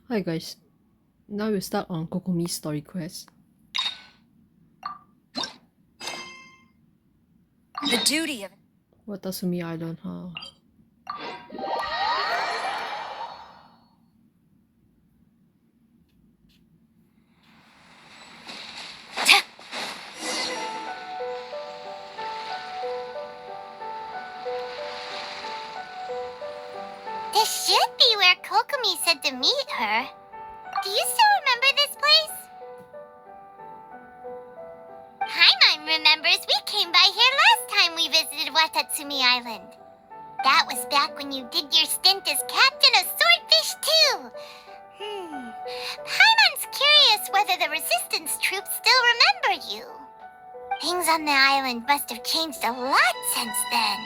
Hi guys, now we'll start on Kokomi's story quest. The duty of... Watatsumi Island, huh? This should be where Kokomi said to meet her. Do you still remember this place? Paimon remembers we came by here last time we visited Watatsumi Island. That was back when you did your stint as captain of Swordfish too. Paimon's curious whether the resistance troops still remember you. Things on the island must have changed a lot since then.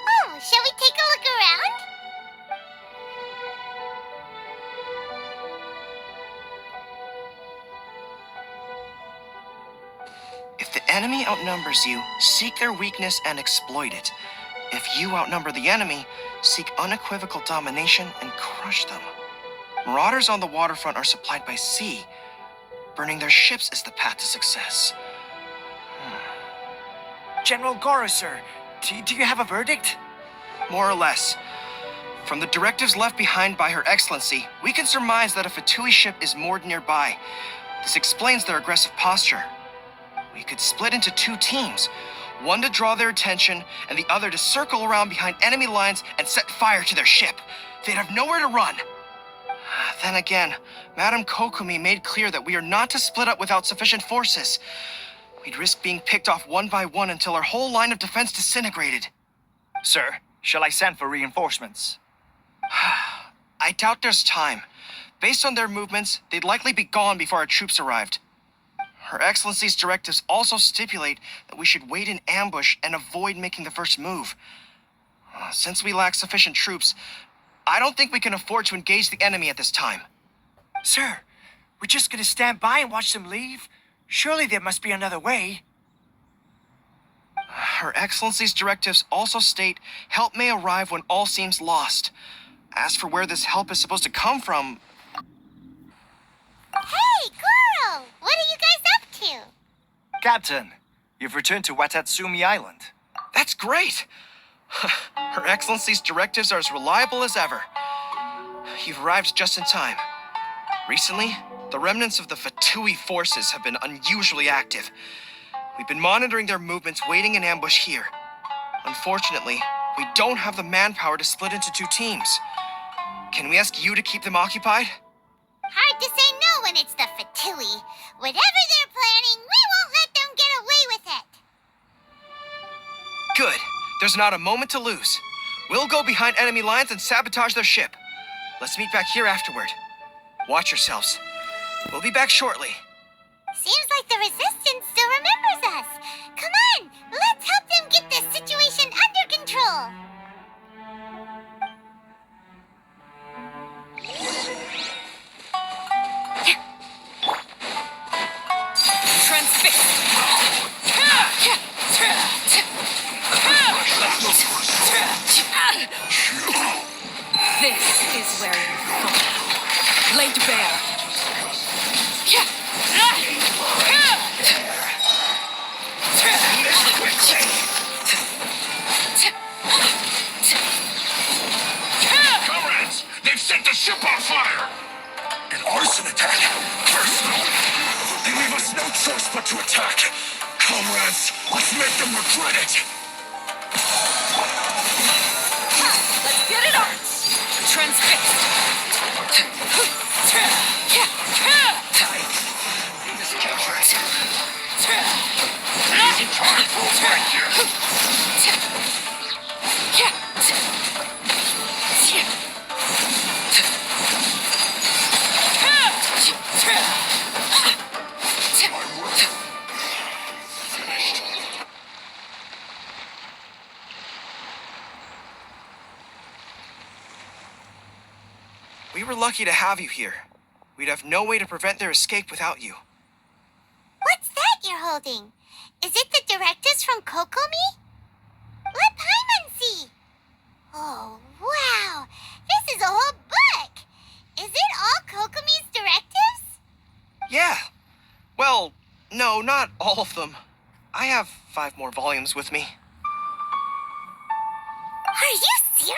Oh, shall we take a look around? If the enemy outnumbers you, seek their weakness and exploit it. If you outnumber the enemy, seek unequivocal domination and crush them. Marauders on the waterfront are supplied by sea. Burning their ships is the path to success. General Gorou, sir, do you have a verdict? More or less. From the directives left behind by Her Excellency, we can surmise that a Fatui ship is moored nearby. This explains their aggressive posture. We could split into two teams, one to draw their attention and the other to circle around behind enemy lines and set fire to their ship. They'd have nowhere to run. Then again, Madame Kokomi made clear that we are not to split up without sufficient forces. We'd risk being picked off one by one until our whole line of defense disintegrated. Sir, shall I send for reinforcements? I doubt there's time. Based on their movements, they'd likely be gone before our troops arrived. Her Excellency's directives also stipulate that we should wait in ambush and avoid making the first move. Since we lack sufficient troops, I don't think we can afford to engage the enemy at this time. Sir, we're just gonna stand by and watch them leave? Surely there must be another way. Her Excellency's directives also state help may arrive when all seems lost. As for where this help is supposed to come from... Hey, Gorou! What are you guys up to? Captain, you've returned to Watatsumi Island. That's great! Her Excellency's directives are as reliable as ever. You've arrived just in time. Recently, the remnants of the Fatui forces have been unusually active. We've been monitoring their movements, waiting in ambush here. Unfortunately, we don't have the manpower to split into two teams. Can we ask you to keep them occupied? Hard to say no when it's the Fatui. Whatever they're planning, we won't let them get away with it. Good. There's not a moment to lose. We'll go behind enemy lines and sabotage their ship. Let's meet back here afterward. Watch yourselves. We'll be back shortly. Seems like the Resistance still remembers us. Come on, let's help them get this situation under control. This is where you fall. Laid bare. Comrades, they've set the ship on fire! An arson attack? Personal? They leave us no choice but to attack. Comrades, let's make them regret it! Let's get it on! Transfixed! Easy target for right here! We were lucky to have you here. We'd have no way to prevent their escape without you. What's that you're holding? Is it the directives from Kokomi? Let Paimon see. Oh, wow. This is a whole book. Is it all No, not all of them. I have 5 more volumes with me. Are you serious?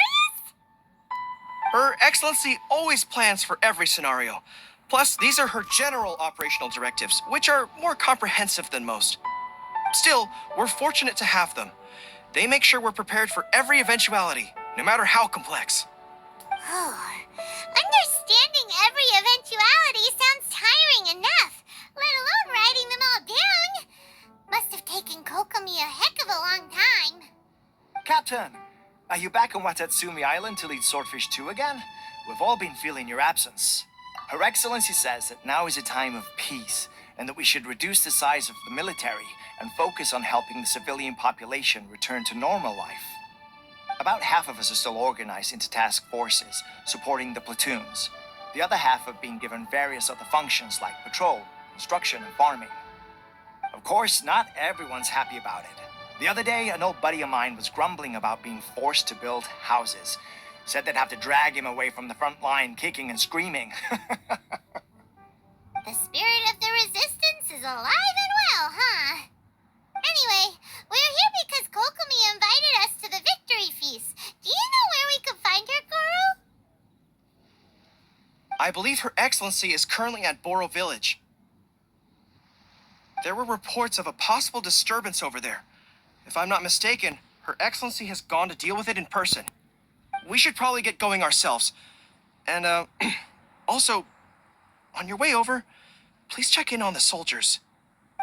Her Excellency always plans for every scenario. Plus, these are her general operational directives, which are more comprehensive than most. Still, we're fortunate to have them. They make sure we're prepared for every eventuality, no matter how complex. Oh, understanding every eventuality sounds tiring enough, let alone writing them all down. Must have taken Kokomi a heck of a long time. Captain, are you back on Watatsumi Island to lead Swordfish 2 again? We've all been feeling your absence. Her Excellency says that now is a time of peace, and that we should reduce the size of the military and focus on helping the civilian population return to normal life. About half of us are still organized into task forces, supporting the platoons. The other half have been given various other functions like patrol, construction, and farming. Of course, not everyone's happy about it. The other day, an old buddy of mine was grumbling about being forced to build houses. Said they'd have to drag him away from the front line, kicking and screaming. The spirit of the resistance is alive and well, huh? Anyway, we're here because Kokomi invited us to the victory feast. Do you know where we could find her, Gorou? I believe Her Excellency is currently at Bourou village. There were reports of a possible disturbance over there. If I'm not mistaken, Her Excellency has gone to deal with it in person. We should probably get going ourselves. And, also, on your way over, please check in on the soldiers.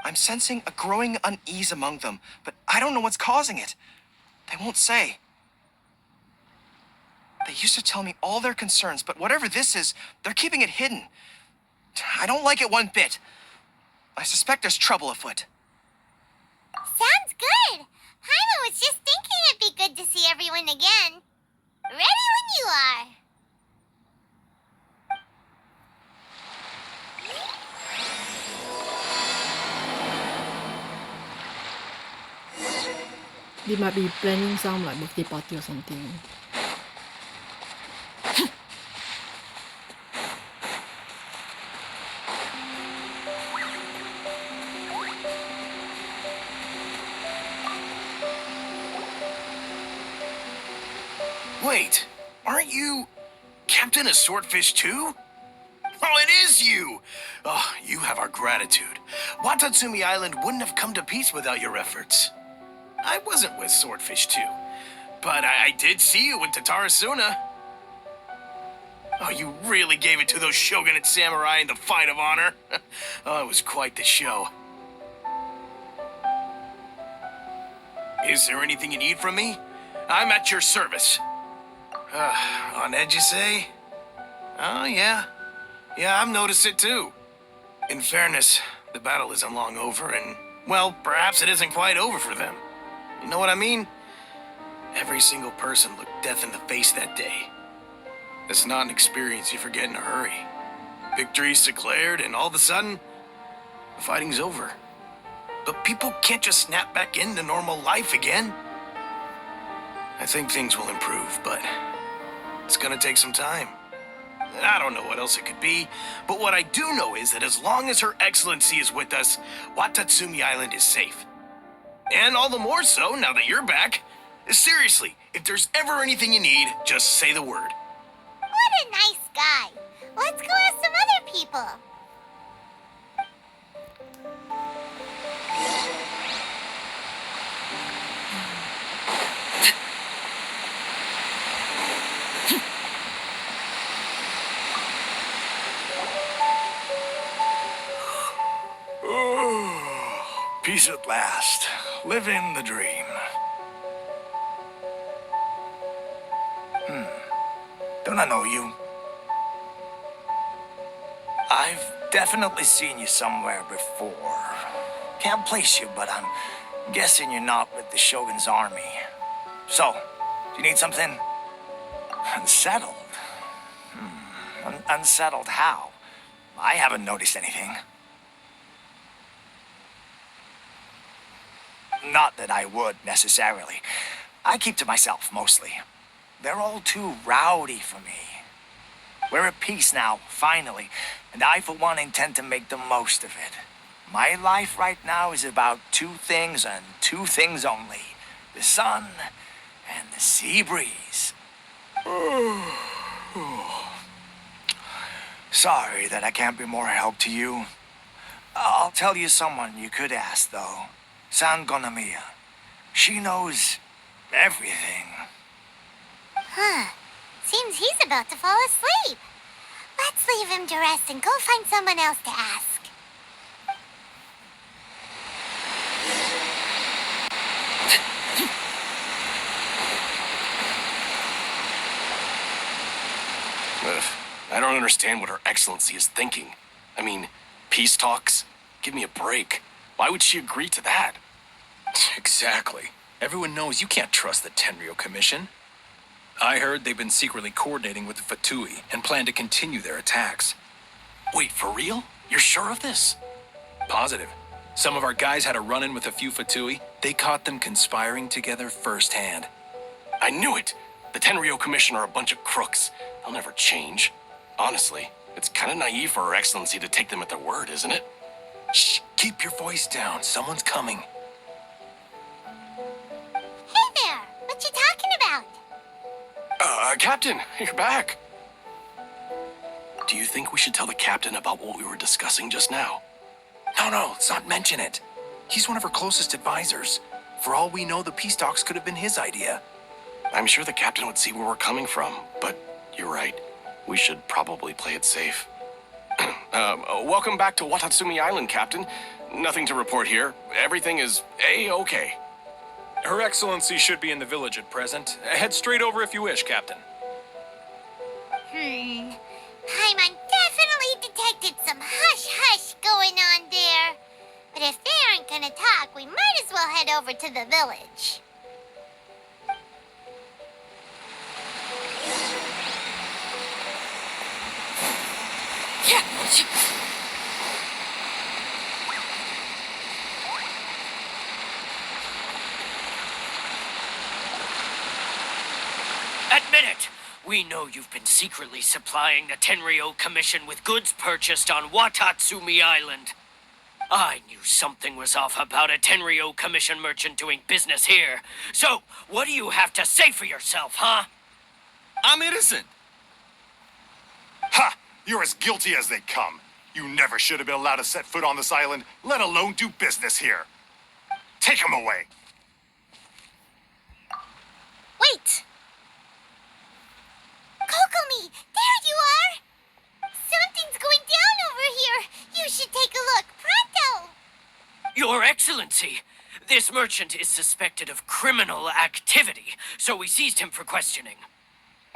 I'm sensing a growing unease among them, but I don't know what's causing it. They won't say. They used to tell me all their concerns, but whatever this is, they're keeping it hidden. I don't like it one bit. I suspect there's trouble afoot. Sounds good. Paimon was just thinking it'd be good to see everyone again. Ready when you are. They might be planning some like birthday party or something. Wait, aren't you Captain of Swordfish too? Oh, it is you! Oh, you have our gratitude. Watatsumi Island wouldn't have come to peace without your efforts. I wasn't with Swordfish too, but I did see you with Tatarasuna. Oh, you really gave it to those shogunate samurai in the fight of honor. Oh, it was quite the show. Is there anything you need from me? I'm at your service. On edge, you say? Oh, yeah. Yeah, I've noticed it too. In fairness, the battle isn't long over, and, well, perhaps it isn't quite over for them. You know what I mean? Every single person looked death in the face that day. It's not an experience you forget in a hurry. Victory's declared, and all of a sudden, the fighting's over. But people can't just snap back into normal life again. I think things will improve, but it's gonna take some time. I don't know what else it could be, but what I do know is that as long as Her Excellency is with us, Watatsumi Island is safe. And all the more so now that you're back. Seriously, if there's ever anything you need, just say the word. What a nice guy. Let's go ask some other people. Peace at last. Living the dream. Don't I know you? I've definitely seen you somewhere before. Can't place you, but I'm guessing you're not with the Shogun's army. So, do you need something? Unsettled? Unsettled how? I haven't noticed anything. Not that I would, necessarily. I keep to myself, mostly. They're all too rowdy for me. We're at peace now, finally, and I, for one, intend to make the most of it. My life right now is about two things and two things only. The sun and the sea breeze. Sorry that I can't be more help to you. I'll tell you someone you could ask, though. Sangonomiya. She knows everything. Huh. Seems he's about to fall asleep. Let's leave him to rest and go find someone else to ask. Ugh, I don't understand what Her Excellency is thinking. I mean, peace talks? Give me a break. Why would she agree to that? Exactly. Everyone knows you can't trust the Tenryou Commission. I heard they've been secretly coordinating with the Fatui and plan to continue their attacks. Wait, for real? You're sure of this? Positive. Some of our guys had a run-in with a few Fatui. They caught them conspiring together firsthand. I knew it! The Tenryou Commission are a bunch of crooks. They'll never change. Honestly, it's kind of naive for Her Excellency to take them at their word, isn't it? Shh, keep your voice down. Someone's coming. Hey there! What you talking about? Captain, you're back. Do you think we should tell the captain about what we were discussing just now? No, let's not mention it. He's one of our closest advisors. For all we know, the peace talks could have been his idea. I'm sure the captain would see where we're coming from, but you're right. We should probably play it safe. Welcome back to Watatsumi Island, Captain. Nothing to report here. Everything is A-okay. Her Excellency should be in the village at present. Head straight over if you wish, Captain. Paimon definitely detected some hush-hush going on there. But if they aren't gonna talk, we might as well head over to the village. Yeah. Admit it! We know you've been secretly supplying the Tenryou Commission with goods purchased on Watatsumi Island. I knew something was off about a Tenryou Commission merchant doing business here. So, what do you have to say for yourself, huh? I'm innocent. Ha! You're as guilty as they come. You never should have been allowed to set foot on this island, let alone do business here. Take him away. Wait! Kokomi, there you are! Something's going down over here. You should take a look, pronto! Your Excellency, this merchant is suspected of criminal activity, so we seized him for questioning.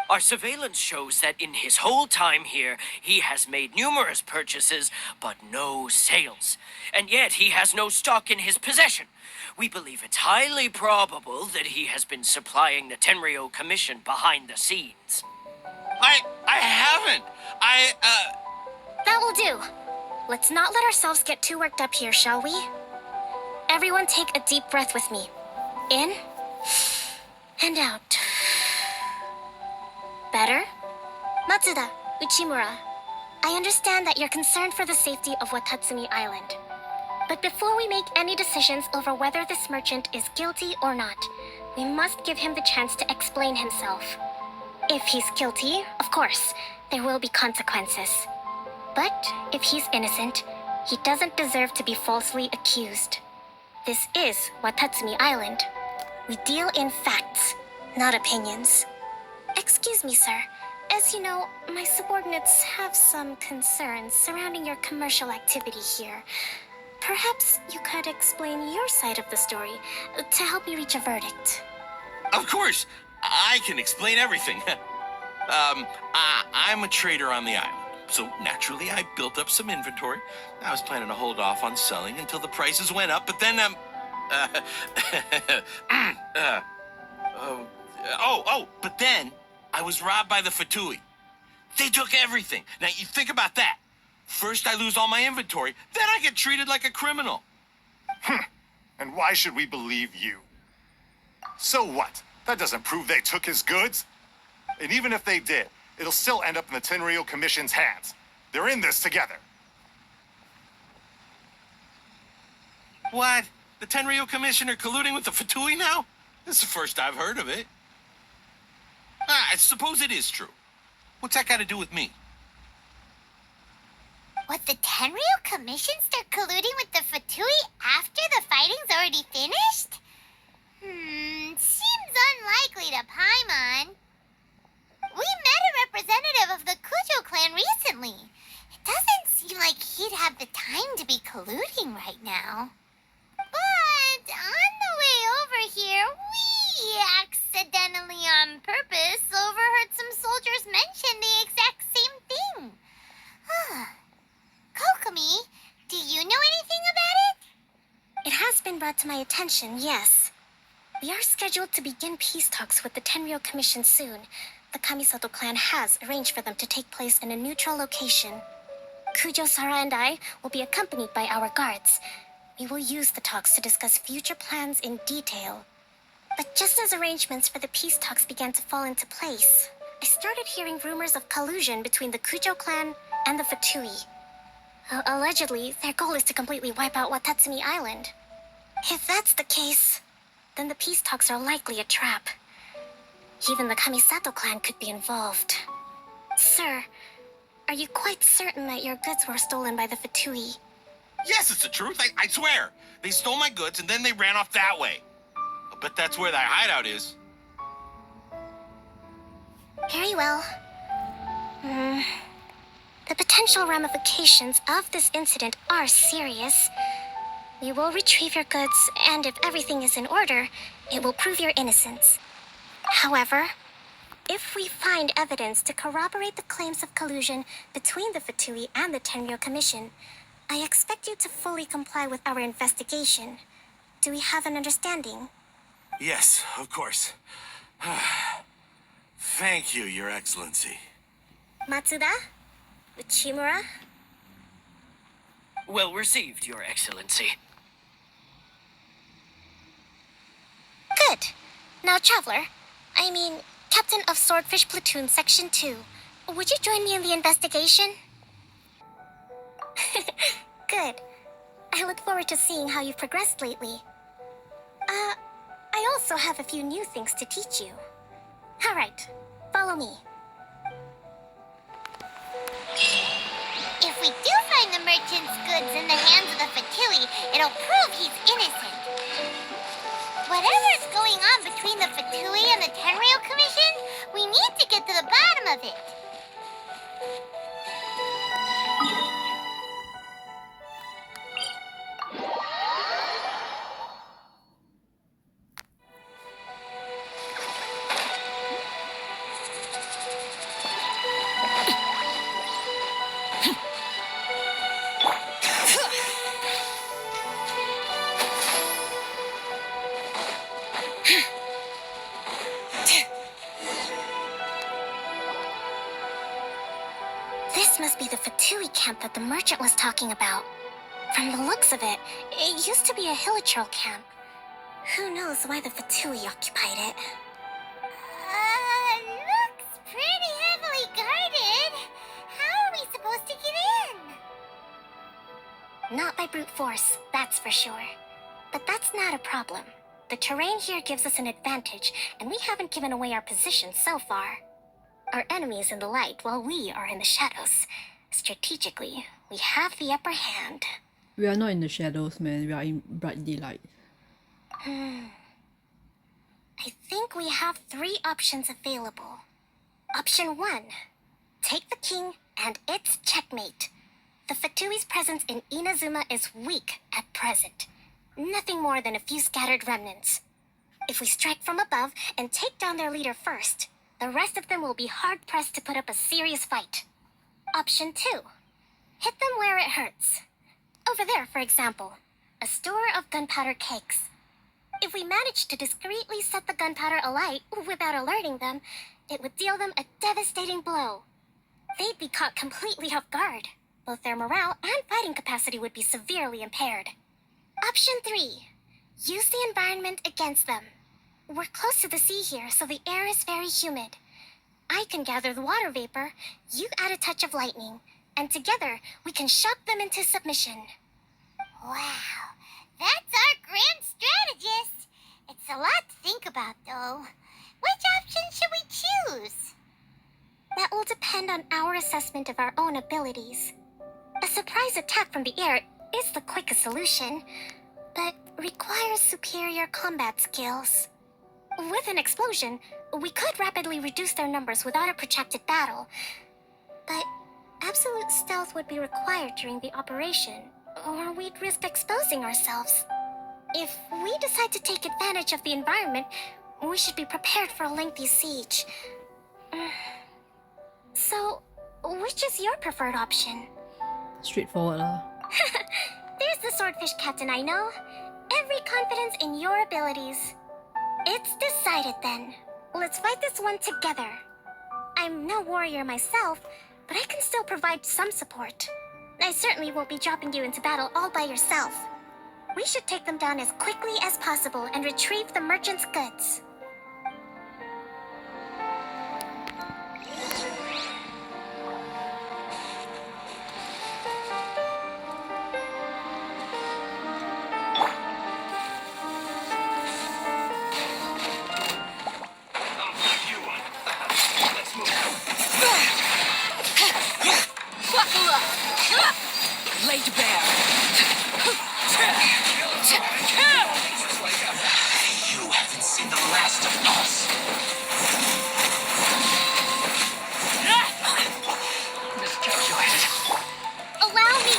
Our surveillance shows that in his whole time here, he has made numerous purchases, but no sales. And yet he has no stock in his possession. We believe it's highly probable that he has been supplying the Tenryou Commission behind the scenes. I haven't. That will do. Let's not let ourselves get too worked up here, shall we? Everyone take a deep breath with me. In and out. Better? Matsuda, Uchimura, I understand that you're concerned for the safety of Watatsumi Island. But before we make any decisions over whether this merchant is guilty or not, we must give him the chance to explain himself. If he's guilty, of course, there will be consequences. But if he's innocent, he doesn't deserve to be falsely accused. This is Watatsumi Island. We deal in facts, not opinions. Excuse me, sir. As you know, my subordinates have some concerns surrounding your commercial activity here. Perhaps you could explain your side of the story to help me reach a verdict. Of course, I can explain everything. I'm a trader on the island, so naturally I built up some inventory. I was planning to hold off on selling until the prices went up, but then but then I was robbed by the Fatui. They took everything. Now you think about that. First I lose all my inventory, then I get treated like a criminal. And why should we believe you? So what? That doesn't prove they took his goods. And even if they did, it'll still end up in the Tenryou Commission's hands. They're in this together. What? The Tenryo Commissioner colluding with the Fatui now? This is the first I've heard of it. I suppose it is true. What's that got to do with me? Would the Tenryo Commission start colluding with the Fatui after the fighting's already finished? Seems unlikely to Paimon. We met a representative of the Kujo clan recently. It doesn't seem like he'd have the time to be colluding right now. But on the way over here, we accidentally on purpose overheard some soldiers mention the exact same thing. Kokomi, do you know anything about it? It has been brought to my attention, yes. We are scheduled to begin peace talks with the Tenryo Commission soon. The Kamisato clan has arranged for them to take place in a neutral location. Kujo, Sara, and I will be accompanied by our guards. We will use the talks to discuss future plans in detail. But just as arrangements for the peace talks began to fall into place, I started hearing rumors of collusion between the Kujo clan and the Fatui. Allegedly, their goal is to completely wipe out Watatsumi Island. If that's the case, then the peace talks are likely a trap. Even the Kamisato clan could be involved. Sir, are you quite certain that your goods were stolen by the Fatui? Yes, it's the truth. I swear. They stole my goods and then they ran off that way. I bet that's where that hideout is. Very well. The potential ramifications of this incident are serious. We will retrieve your goods, and if everything is in order, it will prove your innocence. However, if we find evidence to corroborate the claims of collusion between the Fatui and the Tenryo Commission, I expect you to fully comply with our investigation. Do we have an understanding? Yes, of course. Thank you, Your Excellency. Matsuda? Uchimura? Well received, Your Excellency. Good. Now, Traveler, Captain of Swordfish Platoon Section 2, would you join me in the investigation? Good. I look forward to seeing how you've progressed lately. I also have a few new things to teach you. All right, follow me. If we do find the merchant's goods in the hands of the Fatui, it'll prove he's innocent. Whatever's going on between the Fatui and the Tenryo Commission, we need to get to the bottom of it. This must be the Fatui camp that the merchant was talking about. From the looks of it, it used to be a hilichurl camp. Who knows why the Fatui occupied it? Looks pretty heavily guarded. How are we supposed to get in? Not by brute force, that's for sure. But that's not a problem. The terrain here gives us an advantage, and we haven't given away our position so far. Our enemy is in the light while we are in the shadows. Strategically, we have the upper hand. We are not in the shadows, man. We are in bright daylight. I think we have 3 options available. Option 1. Take the king, and it's checkmate. The Fatui's presence in Inazuma is weak at present. Nothing more than a few scattered remnants. If we strike from above and take down their leader first, the rest of them will be hard-pressed to put up a serious fight. Option 2. Hit them where it hurts. Over there, for example, a store of gunpowder cakes. If we manage to discreetly set the gunpowder alight without alerting them, it would deal them a devastating blow. They'd be caught completely off guard. Both their morale and fighting capacity would be severely impaired. Option 3. Use the environment against them. We're close to the sea here, so the air is very humid. I can gather the water vapor, you add a touch of lightning, and together we can shock them into submission. Wow, That's our grand strategist. It's a lot to think about, though. Which option should we choose? That will depend on our assessment of our own abilities. A surprise attack from the air is the quickest solution, but requires superior combat skills. With an explosion, we could rapidly reduce their numbers without a protracted battle, but absolute stealth would be required during the operation, or we'd risk exposing ourselves. If we decide to take advantage of the environment, we should be prepared for a lengthy siege. So, which is your preferred option? Straightforward lah. There's the swordfish captain I know. Every confidence in your abilities. It's decided then. Let's fight this one together. I'm no warrior myself, but I can still provide some support. I certainly won't be dropping you into battle all by yourself. We should take them down as quickly as possible and retrieve the merchant's goods. Buckle up! Lay to bear! You haven't seen the last of us. Miscalculated. Allow me!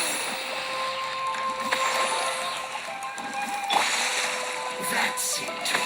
That seemed to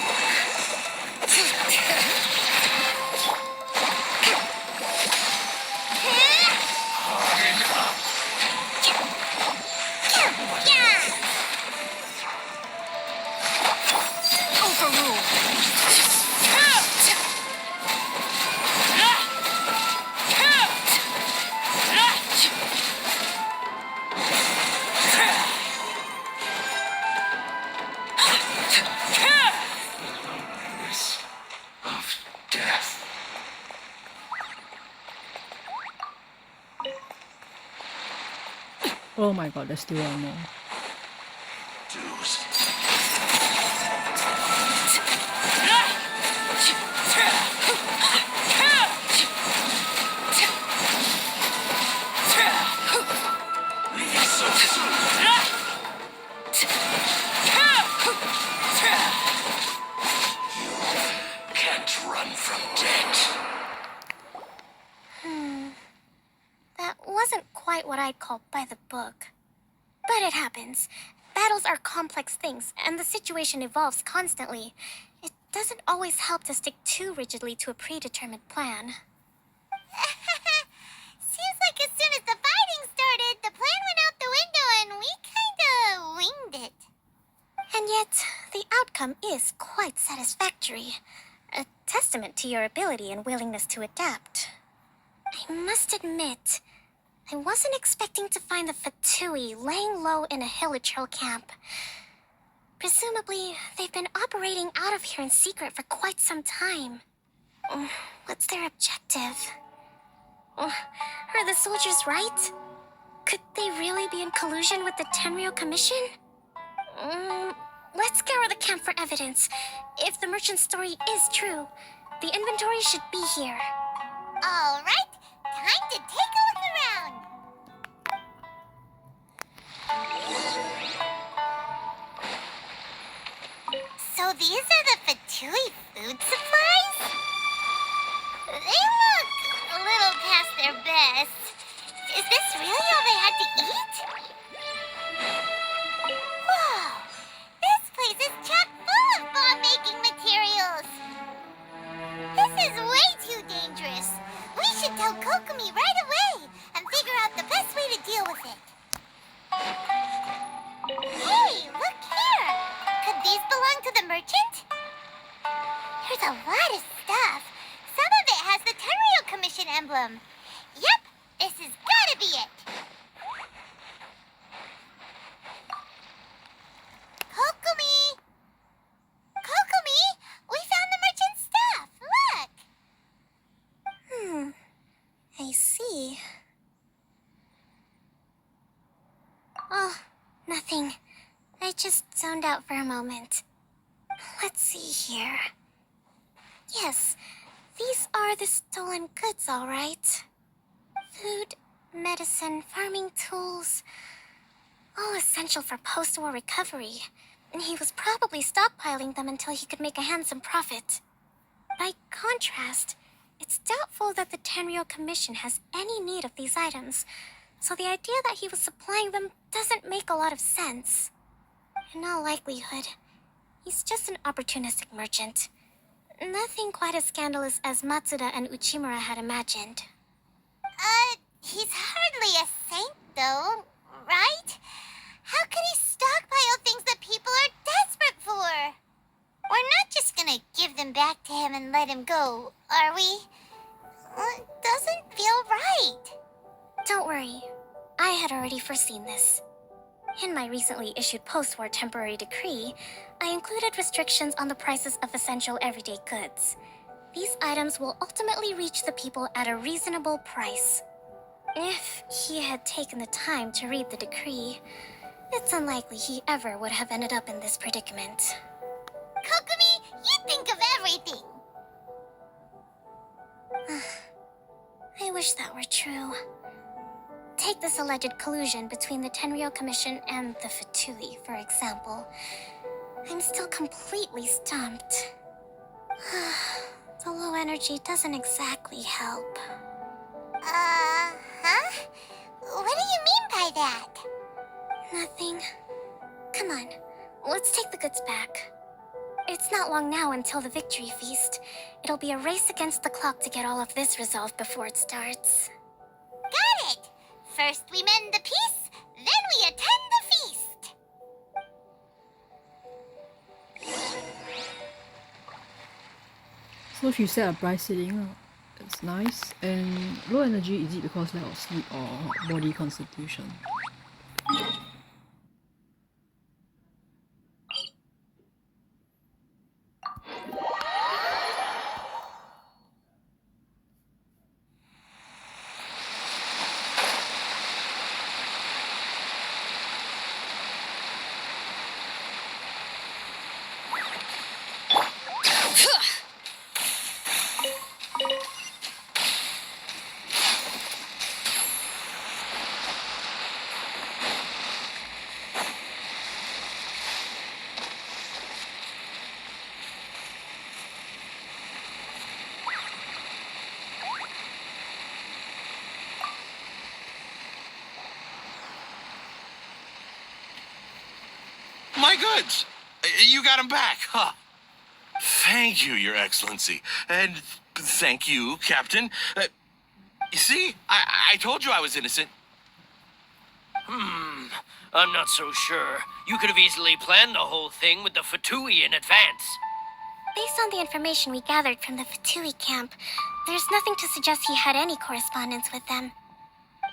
of death. Oh my god, there's still one more. Deuce. Leave so soon. You can't run from death. That wasn't quite what I'd call by the book. But it happens. Battles are complex things, and the situation evolves constantly. It doesn't always help to stick too rigidly to a predetermined plan. Seems like as soon as the fighting started, the plan went out the window and we kinda winged it. And yet, the outcome is quite satisfactory. A testament to your ability and willingness to adapt. I must admit, I wasn't expecting to find the Fatui laying low in a Hilichurl camp. Presumably, they've been operating out of here in secret for quite some time. What's their objective? Are the soldiers right? Could they really be in collusion with the Tenryou Commission? Let's scour the camp for evidence. If the merchant's story is true, the inventory should be here. All right, time to take a look around. So these are the Fatui food supplies? They look a little past their best. Is this really all they had to eat? Whoa! This place is chock full of bomb-making materials. This is way too dangerous. We should tell Kokomi right away and figure out the best way to deal with it. Hey, look here! Could these belong to the merchant? There's a lot of stuff. Some of it has the Tenryou Commission emblem. Yep, this has gotta be it. Kokomi! Kokomi! We found the merchant's stuff! Look! I see. Oh, nothing. I just zoned out for a moment. Let's see here. Yes, these are the stolen goods, all right. Food, medicine, farming tools, all essential for post-war recovery. And he was probably stockpiling them until he could make a handsome profit. By contrast, it's doubtful that the Tenryou Commission has any need of these items, so the idea that he was supplying them doesn't make a lot of sense. In all likelihood, he's just an opportunistic merchant. Nothing quite as scandalous as Matsuda and Uchimura had imagined. He's hardly a saint, though, right? How could he stockpile things that people are desperate for? We're not just gonna give them back to him and let him go, are we? It doesn't feel right. Don't worry, I had already foreseen this. In my recently issued post-war temporary decree, I included restrictions on the prices of essential everyday goods. These items will ultimately reach the people at a reasonable price. If he had taken the time to read the decree, it's unlikely he ever would have ended up in this predicament. Kokomi, you think of everything. I wish that were true. Take this alleged collusion between the Tenryou Commission and the Fatui, for example. I'm still completely stumped. The low energy doesn't exactly help. Huh? What do you mean by that? Nothing. Come on, let's take the goods back. It's not long now until the victory feast. It'll be a race against the clock to get all of this resolved before it starts. Got it! First we mend the peace, then we attend the feast. So she set a price ceiling. It's nice. And low energy, is it because lack of sleep or body constitution? My goods! You got them back, huh? Thank you, Your Excellency. And thank you, Captain. You see, I told you I was innocent. I'm not so sure. You could have easily planned the whole thing with the Fatui in advance. Based on the information we gathered from the Fatui camp, there's nothing to suggest he had any correspondence with them.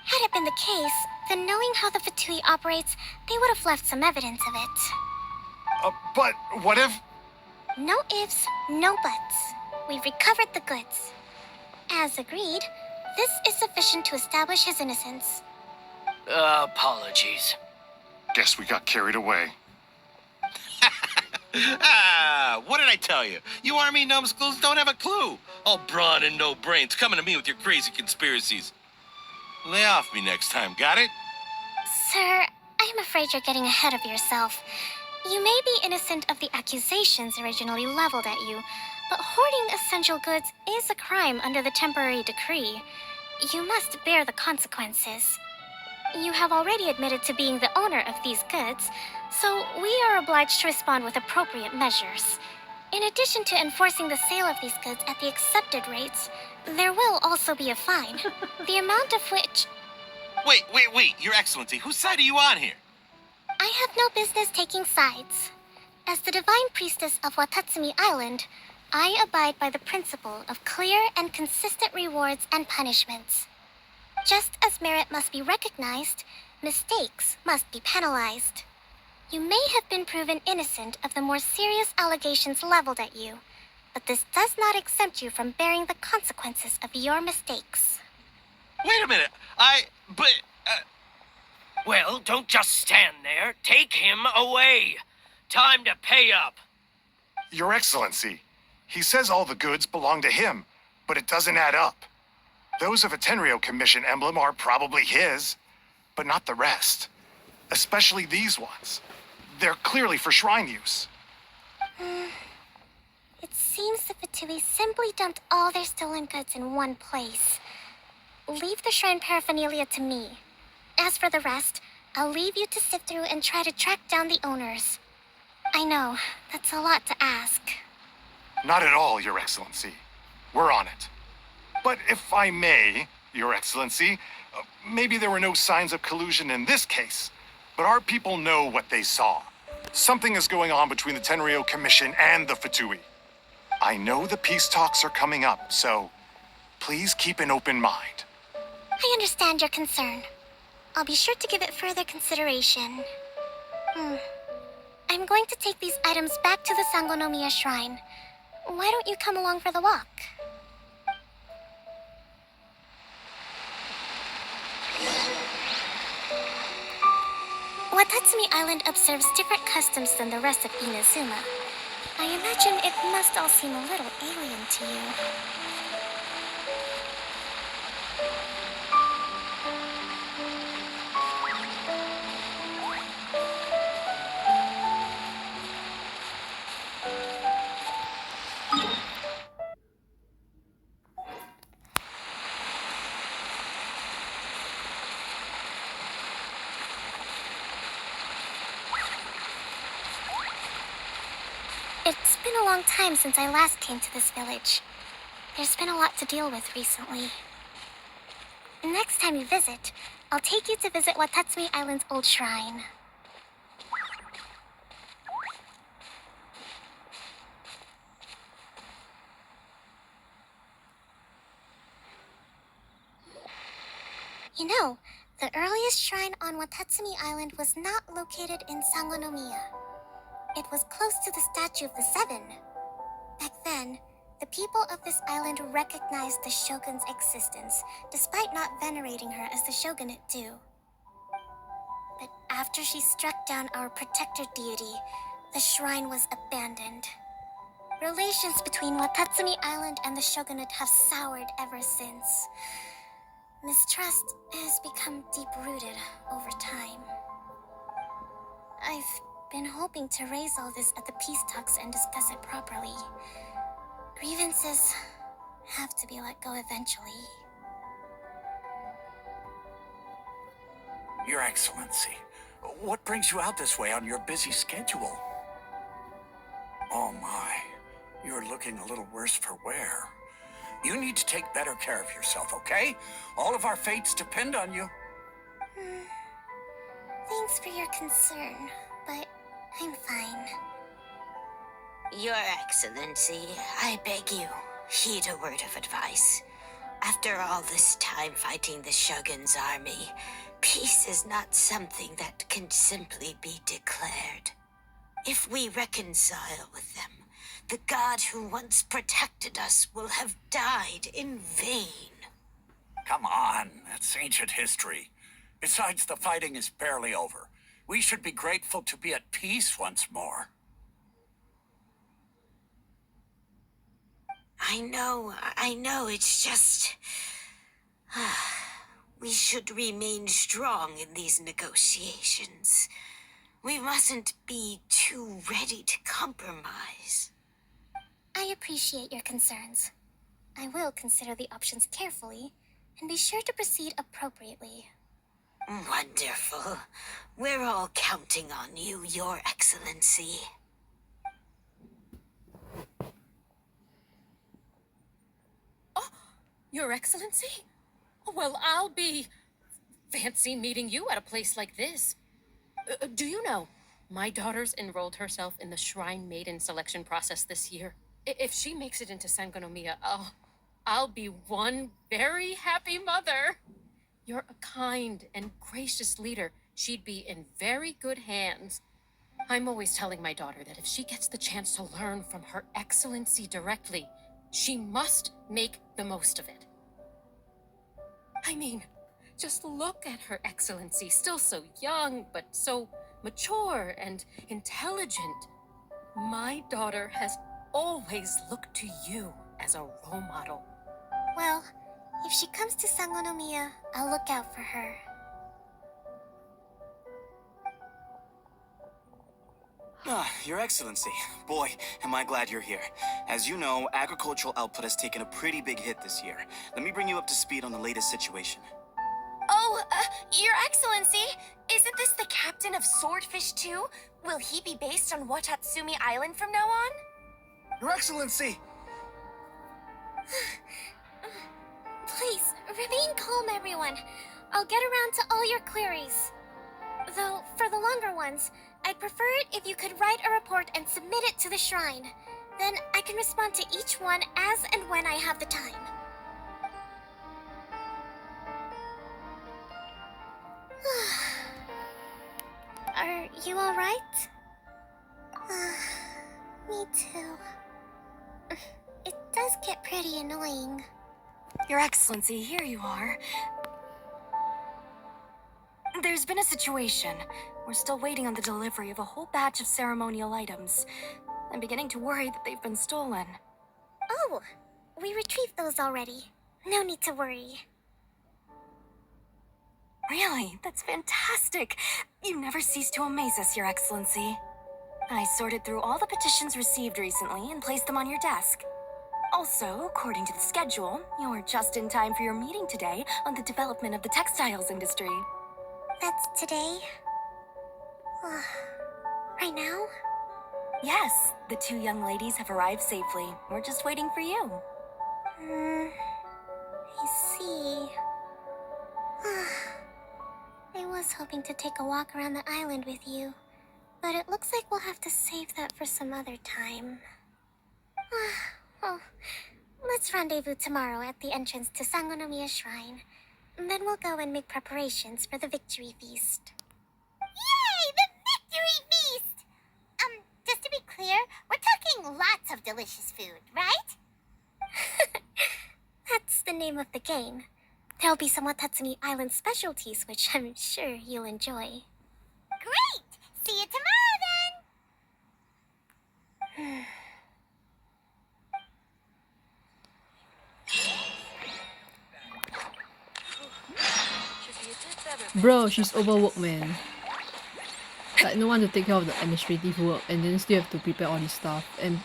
Had it been the case, then knowing how the Fatui operates, they would have left some evidence of it. But what if... No ifs, no buts. We've recovered the goods. As agreed, this is sufficient to establish his innocence. Apologies. Guess we got carried away. What did I tell you? You army numbskulls don't have a clue. All brawn and no brains coming to me with your crazy conspiracies. Lay off me next time, got it? Sir, I'm afraid you're getting ahead of yourself. You may be innocent of the accusations originally leveled at you, but hoarding essential goods is a crime under the temporary decree. You must bear the consequences. You have already admitted to being the owner of these goods, so we are obliged to respond with appropriate measures. In addition to enforcing the sale of these goods at the accepted rates, there will also be a fine, the amount of which... Wait, Your Excellency, whose side are you on here? I have no business taking sides. As the Divine Priestess of Watatsumi Island, I abide by the principle of clear and consistent rewards and punishments. Just as merit must be recognized, mistakes must be penalized. You may have been proven innocent of the more serious allegations leveled at you, but this does not exempt you from bearing the consequences of your mistakes. Wait a minute, Well, don't just stand there. Take him away. Time to pay up. Your Excellency, he says all the goods belong to him, but it doesn't add up. Those of a Tenryou Commission emblem are probably his, but not the rest. Especially these ones. They're clearly for shrine use. It seems the Fatui simply dumped all their stolen goods in one place. Leave the shrine paraphernalia to me. As for the rest, I'll leave you to sift through and try to track down the owners. I know, that's a lot to ask. Not at all, Your Excellency. We're on it. But if I may, Your Excellency, maybe there were no signs of collusion in this case, but our people know what they saw. Something is going on between the Tenryou Commission and the Fatui. I know the peace talks are coming up, so please keep an open mind. I understand your concern. I'll be sure to give it further consideration. I'm going to take these items back to the Sangonomiya shrine. Why don't you come along for the walk? Watatsumi Island observes different customs than the rest of Inazuma. I imagine it must all seem a little alien to you. It's been a long time since I last came to this village. There's been a lot to deal with recently. Next time you visit, I'll take you to visit Watatsumi Island's old shrine. You know, the earliest shrine on Watatsumi Island was not located in Sangonomiya. It was close to the statue of the Seven. Back then, the people of this island recognized the shogun's existence, despite not venerating her as the shogunate do. But after she struck down our protector deity, the shrine was abandoned. Relations between Watatsumi Island and the shogunate have soured ever since. Mistrust has become deep-rooted over time. I've been hoping to raise all this at the peace talks and discuss it properly. Grievances have to be let go eventually. Your Excellency, what brings you out this way on your busy schedule? Oh my, you're looking a little worse for wear. You need to take better care of yourself, okay? All of our fates depend on you. Thanks for your concern, but I'm fine. Your Excellency, I beg you, heed a word of advice. After all this time fighting the Shogun's army, peace is not something that can simply be declared. If we reconcile with them, the god who once protected us will have died in vain. Come on, that's ancient history. Besides, the fighting is barely over. We should be grateful to be at peace once more. I know, it's just... we should remain strong in these negotiations. We mustn't be too ready to compromise. I appreciate your concerns. I will consider the options carefully and be sure to proceed appropriately. Wonderful. We're all counting on you, Your Excellency. Oh, Your Excellency? Well, I'll be... fancy meeting you at a place like this. Do you know, my daughter's enrolled herself in the Shrine Maiden selection process this year. If she makes it into Sangonomiya, I'll be one very happy mother. You're a kind and gracious leader. She'd be in very good hands. I'm always telling my daughter that if she gets the chance to learn from Her Excellency directly, she must make the most of it. I mean, just look at Her Excellency, still so young, but so mature and intelligent. My daughter has always looked to you as a role model. Well, if she comes to Sangonomiya, I'll look out for her. Your Excellency. Boy, am I glad you're here. As you know, agricultural output has taken a pretty big hit this year. Let me bring you up to speed on the latest situation. Oh, Your Excellency, isn't this the captain of Swordfish 2? Will he be based on Watatsumi Island from now on? Your Excellency! Please, remain calm, everyone. I'll get around to all your queries. Though, for the longer ones, I'd prefer it if you could write a report and submit it to the shrine. Then I can respond to each one as and when I have the time. Are you alright? Me too. It does get pretty annoying. Your Excellency, here you are. There's been a situation. We're still waiting on the delivery of a whole batch of ceremonial items. I'm beginning to worry that they've been stolen. Oh, we retrieved those already. No need to worry. Really? That's fantastic. You never cease to amaze us, Your Excellency. I sorted through all the petitions received recently and placed them on your desk. Also, according to the schedule, you're just in time for your meeting today on the development of the textiles industry. That's today? Right now? Yes, the two young ladies have arrived safely. We're just waiting for you. I see. I was hoping to take a walk around the island with you, but it looks like we'll have to save that for some other time. Well, let's rendezvous tomorrow at the entrance to Sangonomiya Shrine. Then we'll go and make preparations for the victory feast. Yay! The victory feast! Just to be clear, we're talking lots of delicious food, right? That's the name of the game. There'll be some Watatsumi Island specialties, which I'm sure you'll enjoy. Great! See you tomorrow, then! Bro, she's overworked, man. Like, no one to take care of the administrative work, and then still have to prepare all this stuff and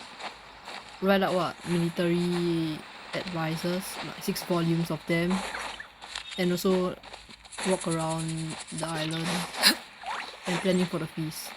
write out what military advisors, like 6 volumes of them, and also walk around the island and planning for the feast.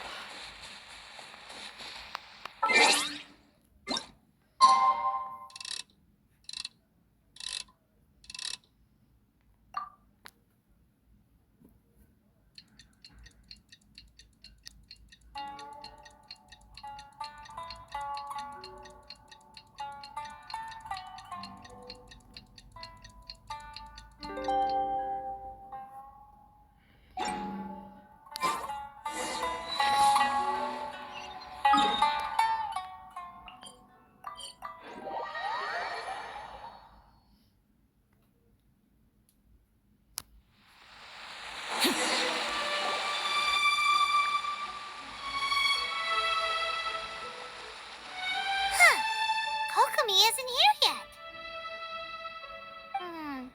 Kokomi isn't here yet.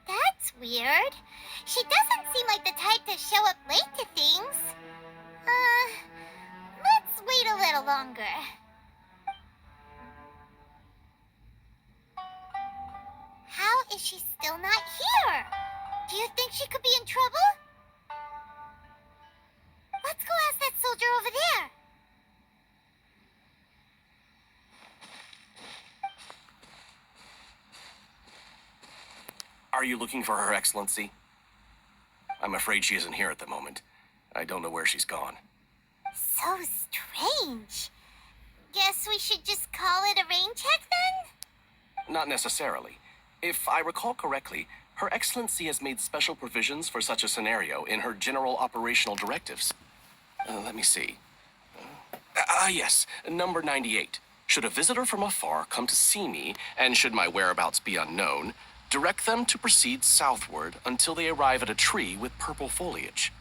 That's weird. She doesn't seem like the type to show up late to things. Let's wait a little longer. How is she still not here? Do you think she could be in trouble? Let's go ask that soldier over there. Are you looking for Her Excellency? I'm afraid she isn't here at the moment. I don't know where she's gone. So strange. Guess we should just call it a rain check then? Not necessarily. If I recall correctly, Her Excellency has made special provisions for such a scenario in her general operational directives. Let me see. Yes, number 98. Should a visitor from afar come to see me, and should my whereabouts be unknown, direct them to proceed southward until they arrive at a tree with purple foliage.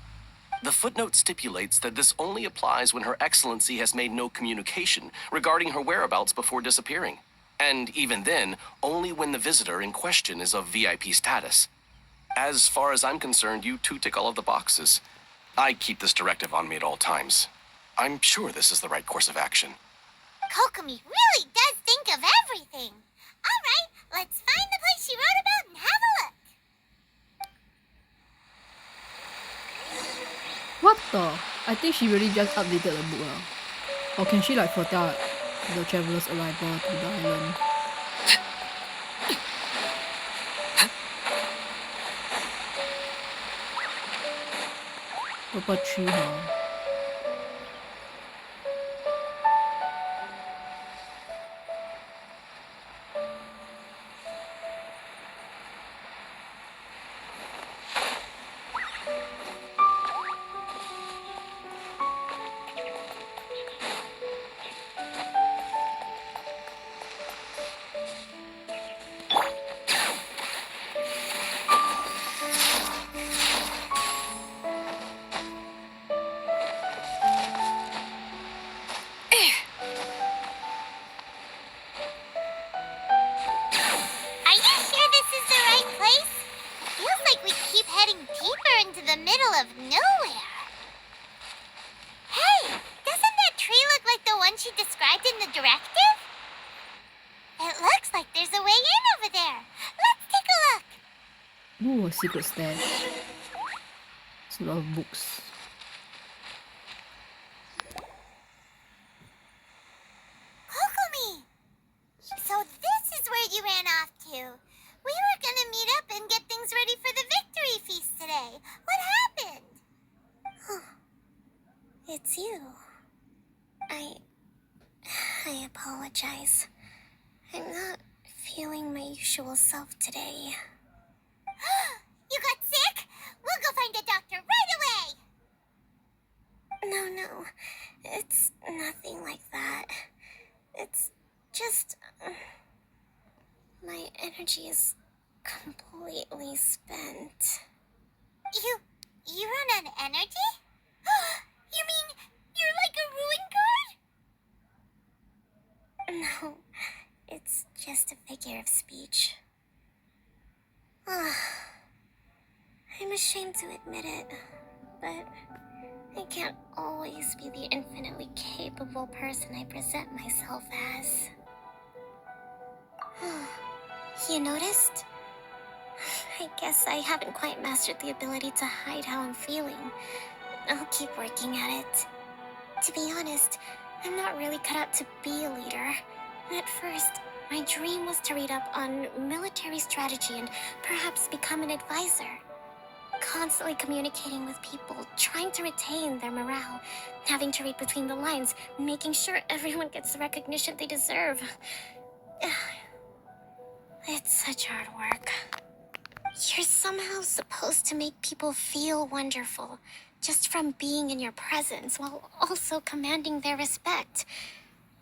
The footnote stipulates that this only applies when Her Excellency has made no communication regarding her whereabouts before disappearing. And even then, only when the visitor in question is of VIP status. As far as I'm concerned, you two tick all of the boxes. I keep this directive on me at all times. I'm sure this is the right course of action. Kokomi really does think of everything. All right, let's find the place she wrote about and have a look. What the? I think she really just updated the book now. Or can she like foretell the traveler's arrival to the island? Purple tree, huh? Are you sure this is the right place? Feels like we keep heading deeper into the middle of nowhere. Hey, doesn't that tree look like the one she described in the directive? It looks like there's a way in over there. Let's take a look. Ooh, a secret stash. It's a lot of books. Kokomi! So this is where you ran off to. We were gonna meet up and get things ready for the victory feast today. What happened? It's you. I apologize. I'm not feeling my usual self today. You got sick? We'll go find a doctor right away. No, it's nothing like that. It's just my energy is completely spent. You run on energy? You mean you're like a ruin guard? No, it's just a figure of speech. I'm ashamed to admit it, but I can't always be the infinitely capable person I present myself as. You noticed? I guess I haven't quite mastered the ability to hide how I'm feeling. I'll keep working at it. To be honest, I'm not really cut out to be a leader. At first, my dream was to read up on military strategy and perhaps become an advisor. Constantly communicating with people, trying to retain their morale, having to read between the lines, making sure everyone gets the recognition they deserve. It's such hard work. You're somehow supposed to make people feel wonderful, just from being in your presence, while also commanding their respect.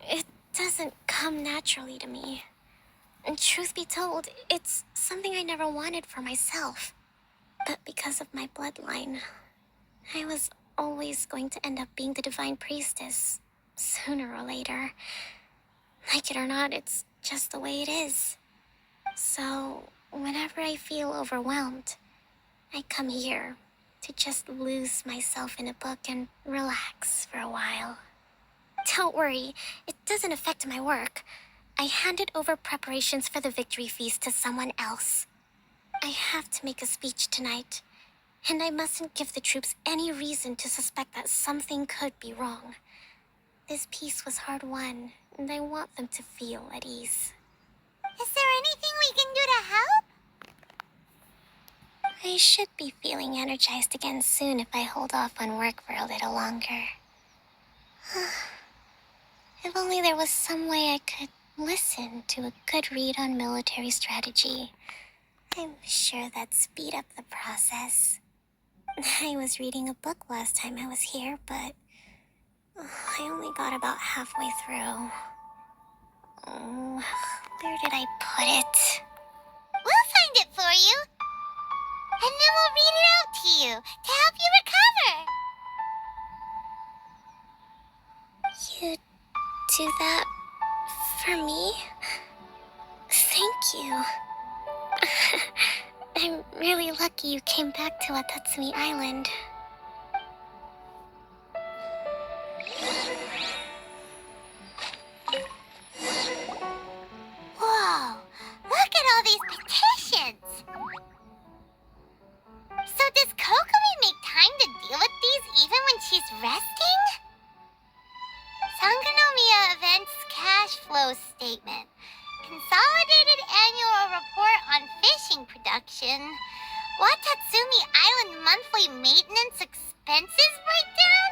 It doesn't come naturally to me. And truth be told, it's something I never wanted for myself. But because of my bloodline, I was always going to end up being the divine priestess, sooner or later. Like it or not, it's just the way it is. So, whenever I feel overwhelmed, I come here to just lose myself in a book and relax for a while. Don't worry, it doesn't affect my work. I handed over preparations for the victory feast to someone else. I have to make a speech tonight, and I mustn't give the troops any reason to suspect that something could be wrong. This peace was hard-won, and I want them to feel at ease. Is there anything we can do to help? I should be feeling energized again soon if I hold off on work for a little longer. If only there was some way I could listen to a good read on military strategy. I'm sure that'd speed up the process. I was reading a book last time I was here, but I only got about halfway through. Where did I put it? We'll find it for you. And then we'll read it out to you to help you recover. do that for me? Thank you. I'm really lucky you came back to Watatsumi Island. Whoa! Look at all these petitions! So does Kokomi make time to deal with these even when she's resting? Sangonomiya Events Cash Flow Statement. Consolidated Annual Report on Fishing Production. Watatsumi Island Monthly Maintenance Expenses Breakdown?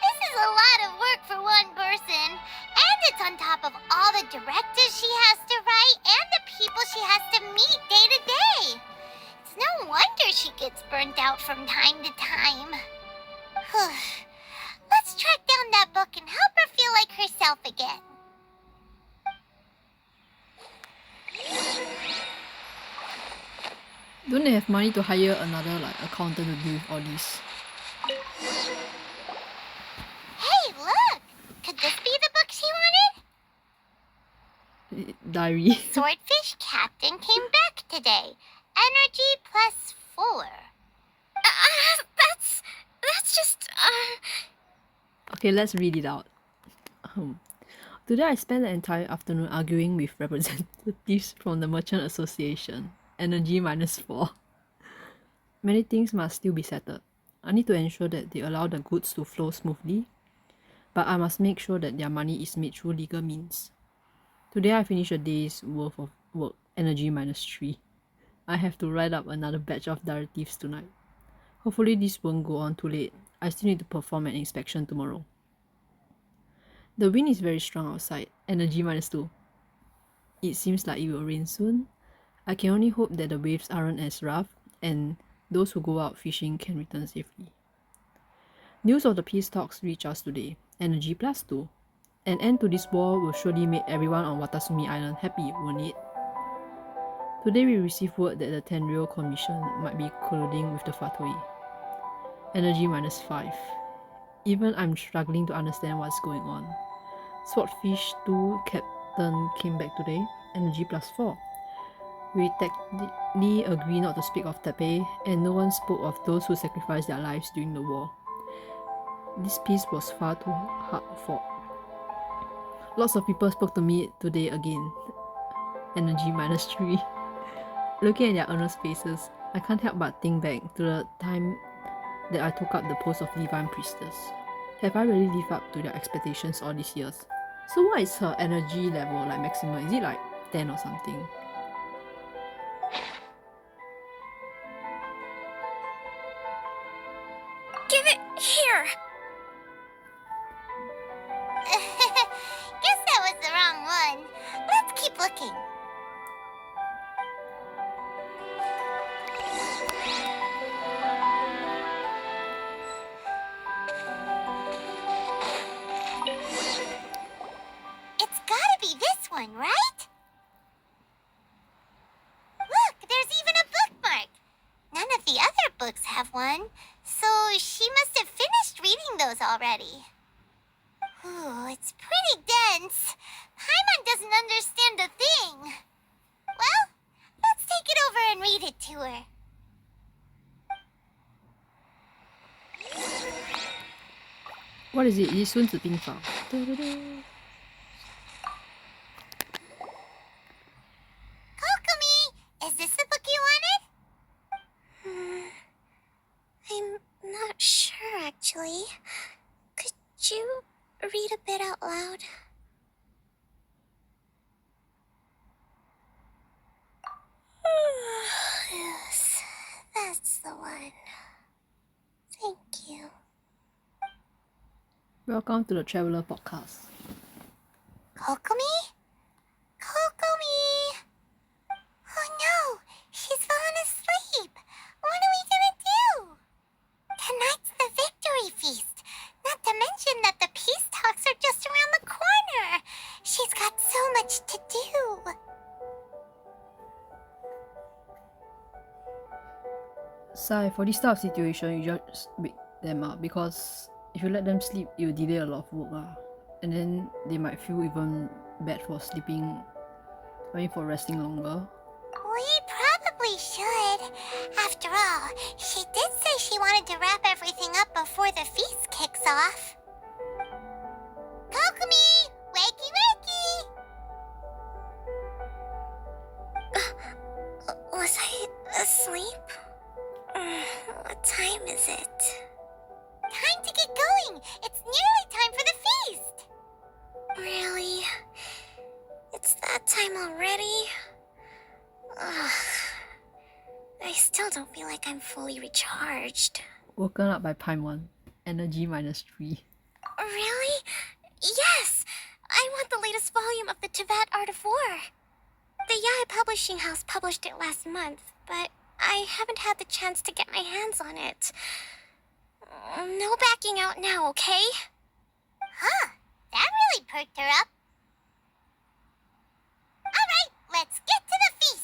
This is a lot of work for one person, and it's on top of all the directives she has to write and the people she has to meet day to day. It's no wonder she gets burnt out from time to time. Let's track down that book and help her feel like herself again. Don't they have money to hire another accountant to deal with all this? Hey, look! Could this be the book she wanted? Diary. Swordfish Captain came back today. Energy +4. That's just, Okay, let's read it out. Today I spent the entire afternoon arguing with representatives from the Merchant Association. Energy -4. Many things must still be settled. I need to ensure that they allow the goods to flow smoothly, but I must make sure that their money is made through legal means. Today I finished a day's worth of work, energy -3. I have to write up another batch of directives tonight. Hopefully this won't go on too late. I still need to perform an inspection tomorrow. The wind is very strong outside, energy -2. It seems like it will rain soon. I can only hope that the waves aren't as rough and those who go out fishing can return safely. News of the peace talks reach us today, energy +2. An end to this war will surely make everyone on Watatsumi Island happy, won't it? Today we received word that the Tenryou Commission might be colluding with the Fatui. Energy -5. Even I'm struggling to understand what's going on. Swordfish 2 Captain came back today, energy +4. We technically agree not to speak of Tepe, and no one spoke of those who sacrificed their lives during the war. This peace was far too hard fought. Lots of people spoke to me today again. Energy -3. Looking at their earnest faces, I can't help but think back to the time that I took up the post of Divine Priestess. Have I really lived up to their expectations all these years? So what is her energy level maximum? Is it 10 or something? give it here. Guess that was the wrong one. Let's keep looking. It's gotta be this one, right? Look, there's even a bookmark. None of the other books have one, so she must have finished reading those already. Ooh, it's pretty dense. Paimon doesn't understand a thing. Well, let's take it over and read it to her. What is it? Is it 孙子兵法? Kokomi, is this the book you wanted? I'm not sure, actually. Could you read a bit out loud? Yes, that's the one. Thank you. Welcome to the Traveler Podcast. Kokomi? Kokomi! Oh no, she's fallen asleep. What are we gonna do? Tonight's the victory feast. Not to mention that the peace talks are just around the corner. She's got so much to do. Sai, for this type of situation, you just wake them up because if you let them sleep, it will delay a lot of work. And then they might feel even bad for for resting longer. We probably should. After all, she did say she wanted to wrap everything up before the feast kicks off. Kokomi! Wakey wakey! Was I asleep? What time is it? Time to get going! It's nearly time for the feast! Really? It's that time already? Ugh. I still don't feel like I'm fully recharged. Woken up by Paimon. Energy -3. Really? Yes! I want the latest volume of the Teyvat Art of War. The Yai Publishing House published it last month, but I haven't had the chance to get my hands on it. No backing out now, okay? Huh, that really perked her up. Alright, let's get to the feast!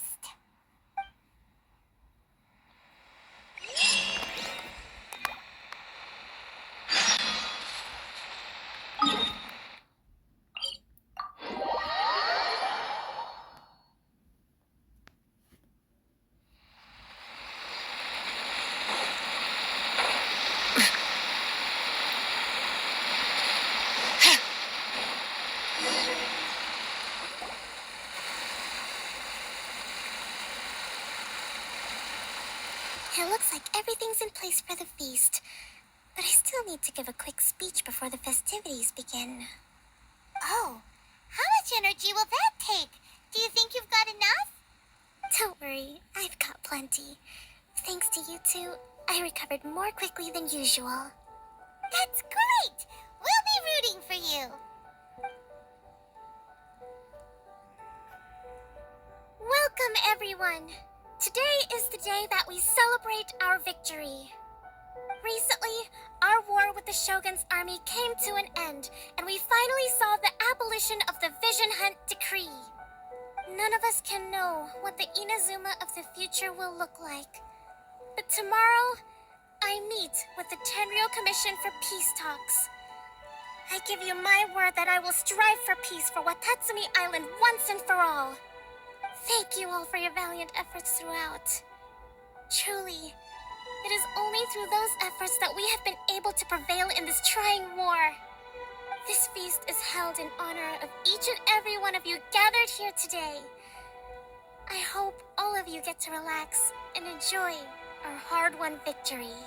It looks like everything's in place for the feast, but I still need to give a quick speech before the festivities begin. Oh, how much energy will that take? Do you think you've got enough? Don't worry, I've got plenty. Thanks to you two, I recovered more quickly than usual. That's great! We'll be rooting for you. Welcome, everyone! Today is the day that we celebrate our victory. Recently, our war with the Shogun's army came to an end, and we finally saw the abolition of the Vision Hunt Decree. None of us can know what the Inazuma of the future will look like. But tomorrow, I meet with the Tenryou Commission for Peace Talks. I give you my word that I will strive for peace for Watatsumi Island once and for all. Thank you all for your valiant efforts throughout. Truly, it is only through those efforts that we have been able to prevail in this trying war. This feast is held in honor of each and every one of you gathered here today. I hope all of you get to relax and enjoy our hard-won victory.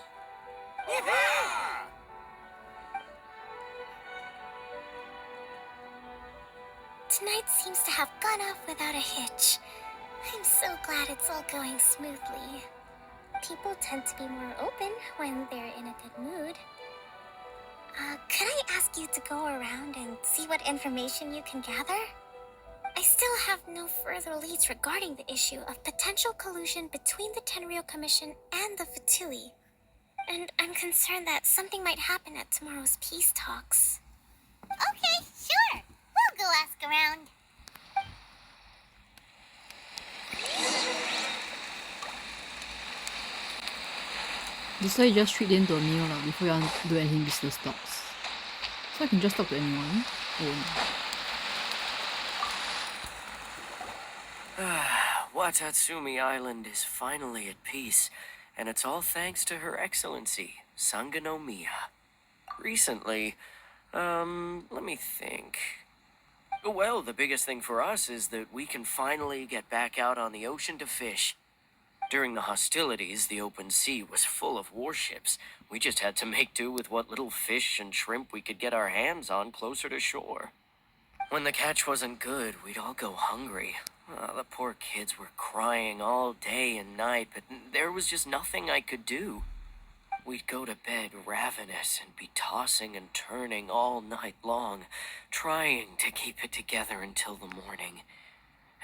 Tonight seems to have gone off without a hitch. I'm so glad it's all going smoothly. People tend to be more open when they're in a good mood. Could I ask you to go around and see what information you can gather? I still have no further leads regarding the issue of potential collusion between the Tenryou Commission and the Fatui. And I'm concerned that something might happen at tomorrow's peace talks. Okay, sure. We'll go ask around. This way you just treat them to a meal before you want to do anything business talks. So I can just talk to anyone. Watatsumi Island is finally at peace, and it's all thanks to Her Excellency, Sangonomiya. Recently, let me think. Well, the biggest thing for us is that we can finally get back out on the ocean to fish. During the hostilities, the open sea was full of warships. We just had to make do with what little fish and shrimp we could get our hands on closer to shore. When the catch wasn't good, we'd all go hungry. The poor kids were crying all day and night, but there was just nothing I could do. We'd go to bed ravenous and be tossing and turning all night long, trying to keep it together until the morning.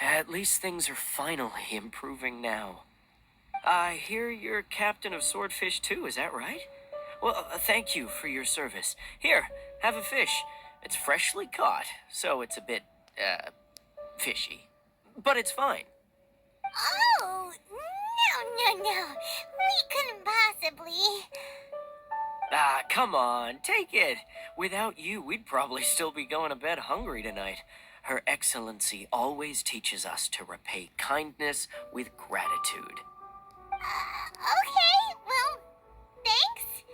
At least things are finally improving now. I hear you're captain of Swordfish too, is that right? Well, thank you for your service. Here, have a fish. It's freshly caught, so it's a bit, fishy. But it's fine. Oh, no. We couldn't possibly. Ah, come on, take it. Without you, we'd probably still be going to bed hungry tonight. Her Excellency always teaches us to repay kindness with gratitude. Okay, well, thanks.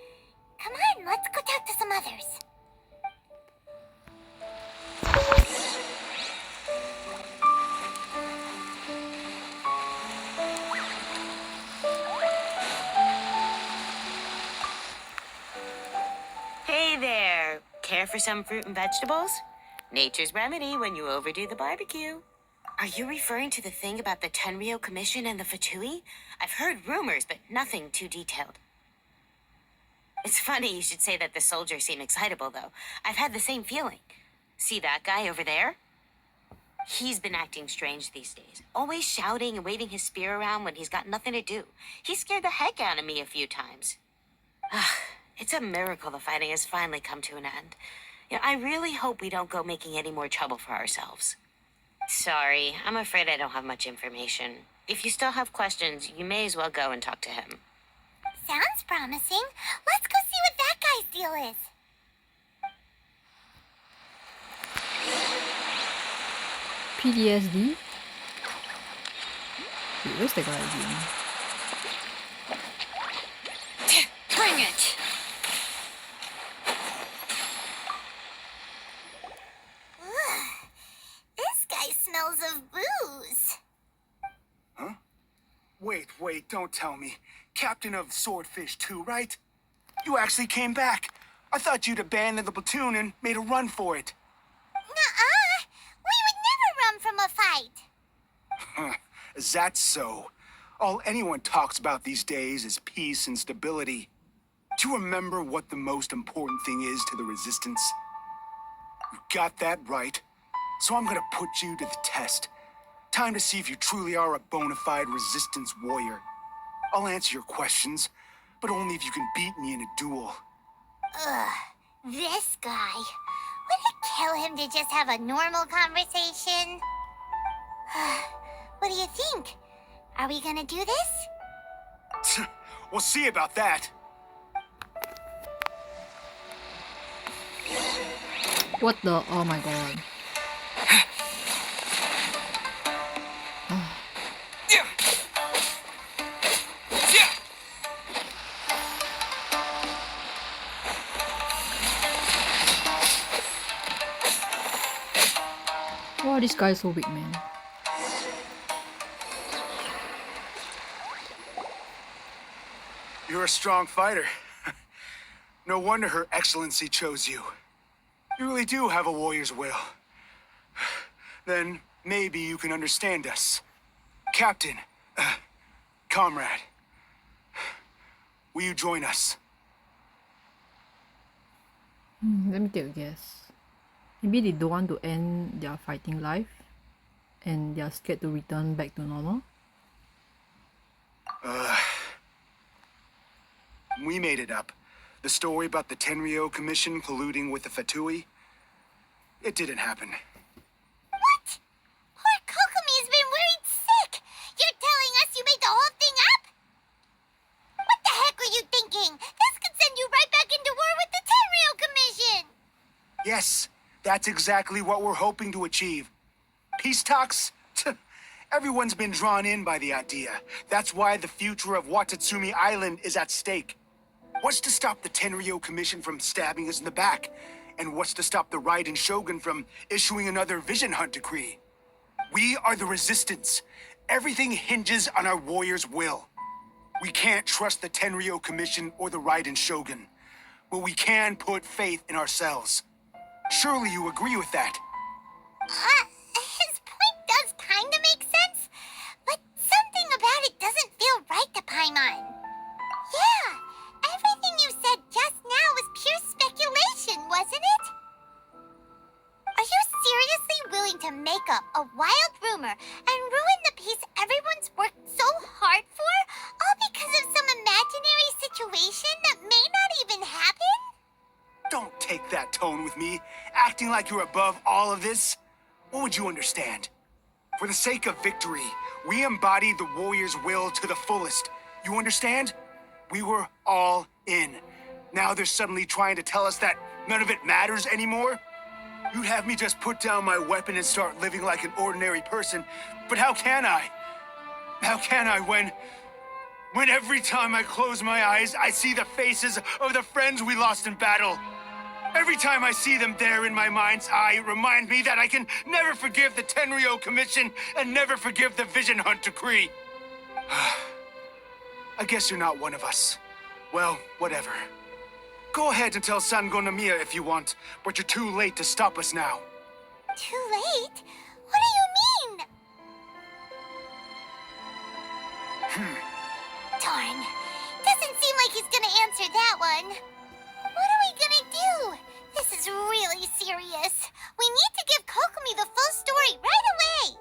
Come on, let's go talk to some others. Hey there. Care for some fruit and vegetables? Nature's remedy when you overdo the barbecue. Are you referring to the thing about the Tenryou Commission and the Fatui? I've heard rumors, but nothing too detailed. It's funny you should say that the soldiers seem excitable, though. I've had the same feeling. See that guy over there? He's been acting strange these days. Always shouting and waving his spear around when he's got nothing to do. He scared the heck out of me a few times. It's a miracle the fighting has finally come to an end. I really hope we don't go making any more trouble for ourselves. Sorry, I'm afraid I don't have much information. If you still have questions, you may as well go and talk to him. Sounds promising. Let's go see what that guy's deal is. PTSD? Wait, where's the guy again? Bring it! This guy smells of booze. Huh? Wait, don't tell me. Captain of Swordfish 2, right? You actually came back. I thought you'd abandoned the platoon and made a run for it. Nuh-uh. We would never run from a fight. Huh. Is that so? All anyone talks about these days is peace and stability. Do you remember what the most important thing is to the Resistance? You got that right. So I'm gonna put you to the test. Time to see if you truly are a bona fide Resistance warrior. I'll answer your questions, but only if you can beat me in a duel. Ugh, this guy. Would it kill him to just have a normal conversation? What do you think? Are we gonna do this? We'll see about that. What the? Oh my god. Wow, this guy is so big, man. You're a strong fighter. No wonder Her Excellency chose you. You really do have a warrior's will. Then maybe you can understand us. Captain, comrade, will you join us? Let me take a guess. Maybe they don't want to end their fighting life and they are scared to return back to normal. We made it up. The story about the Tenryou Commission colluding with the Fatui, it didn't happen. What? Poor Kokomi's been worried sick. You're telling us you made the whole thing up? What the heck were you thinking? This could send you right back into war with the Tenryou Commission. Yes, that's exactly what we're hoping to achieve. Peace talks? Everyone's been drawn in by the idea. That's why the future of Watatsumi Island is at stake. What's to stop the Tenryou Commission from stabbing us in the back? And what's to stop the Raiden Shogun from issuing another Vision Hunt decree? We are the Resistance. Everything hinges on our warrior's will. We can't trust the Tenryou Commission or the Raiden Shogun, but we can put faith in ourselves. Surely you agree with that? His point does kind of make sense, but something about it doesn't feel right to Paimon. Yeah, everything you said just now was pure speculation, wasn't it? Are you seriously willing to make up a wild rumor and ruin the peace everyone's worked so hard for, all because of some imaginary situation that may not even happen? Don't take that tone with me, acting like you're above all of this. What would you understand? For the sake of victory, we embody the warrior's will to the fullest. You understand? We were all in. Now they're suddenly trying to tell us that none of it matters anymore? You'd have me just put down my weapon and start living like an ordinary person, but how can I? How can I when every time I close my eyes, I see the faces of the friends we lost in battle? Every time I see them there in my mind's eye, it reminds me that I can never forgive the Tenryou Commission and never forgive the Vision Hunt Decree. I guess you're not one of us. Well, whatever. Go ahead and tell Sangonomiya if you want, but you're too late to stop us now. Too late? What do you mean? Darn. Doesn't seem like he's gonna answer that one. What are we gonna do? This is really serious. We need to give Kokomi the full story right away.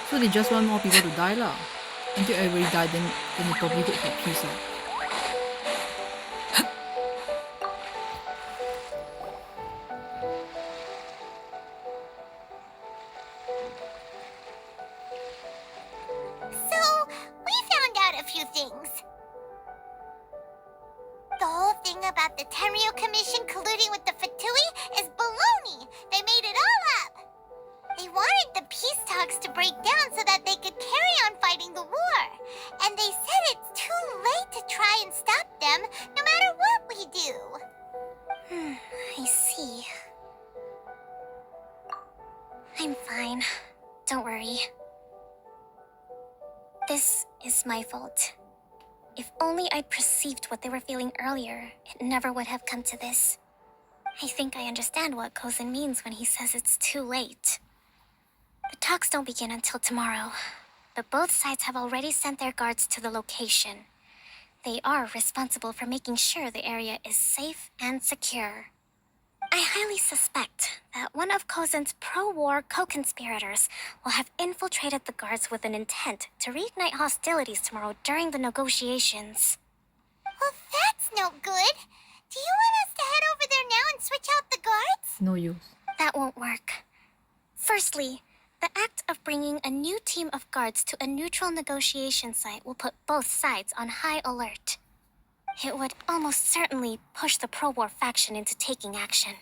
So they just want more people to die lah. Until everybody died, then they probably hope for peace lah. So, we found out a few things. The whole thing about the Tenryou Commission colluding with the Fatui is baloney. They made it all up. They wanted the peace talks to break down so that they could carry on fighting the war. And they said it's too late to try and stop them, no matter what we do. I see. I'm fine. Don't worry. This is my fault. If only I perceived what they were feeling earlier, it never would have come to this. I think I understand what Kozen means when he says it's too late. The talks don't begin until tomorrow, but both sides have already sent their guards to the location. They are responsible for making sure the area is safe and secure. I highly suspect that one of Kozen's pro-war co-conspirators will have infiltrated the guards with an intent to reignite hostilities tomorrow during the negotiations. Well, that's no good. Do you want us to head over there now and switch out the guards? No use. That won't work. Firstly, the act of bringing a new team of guards to a neutral negotiation site will put both sides on high alert. It would almost certainly push the pro-war faction into taking action.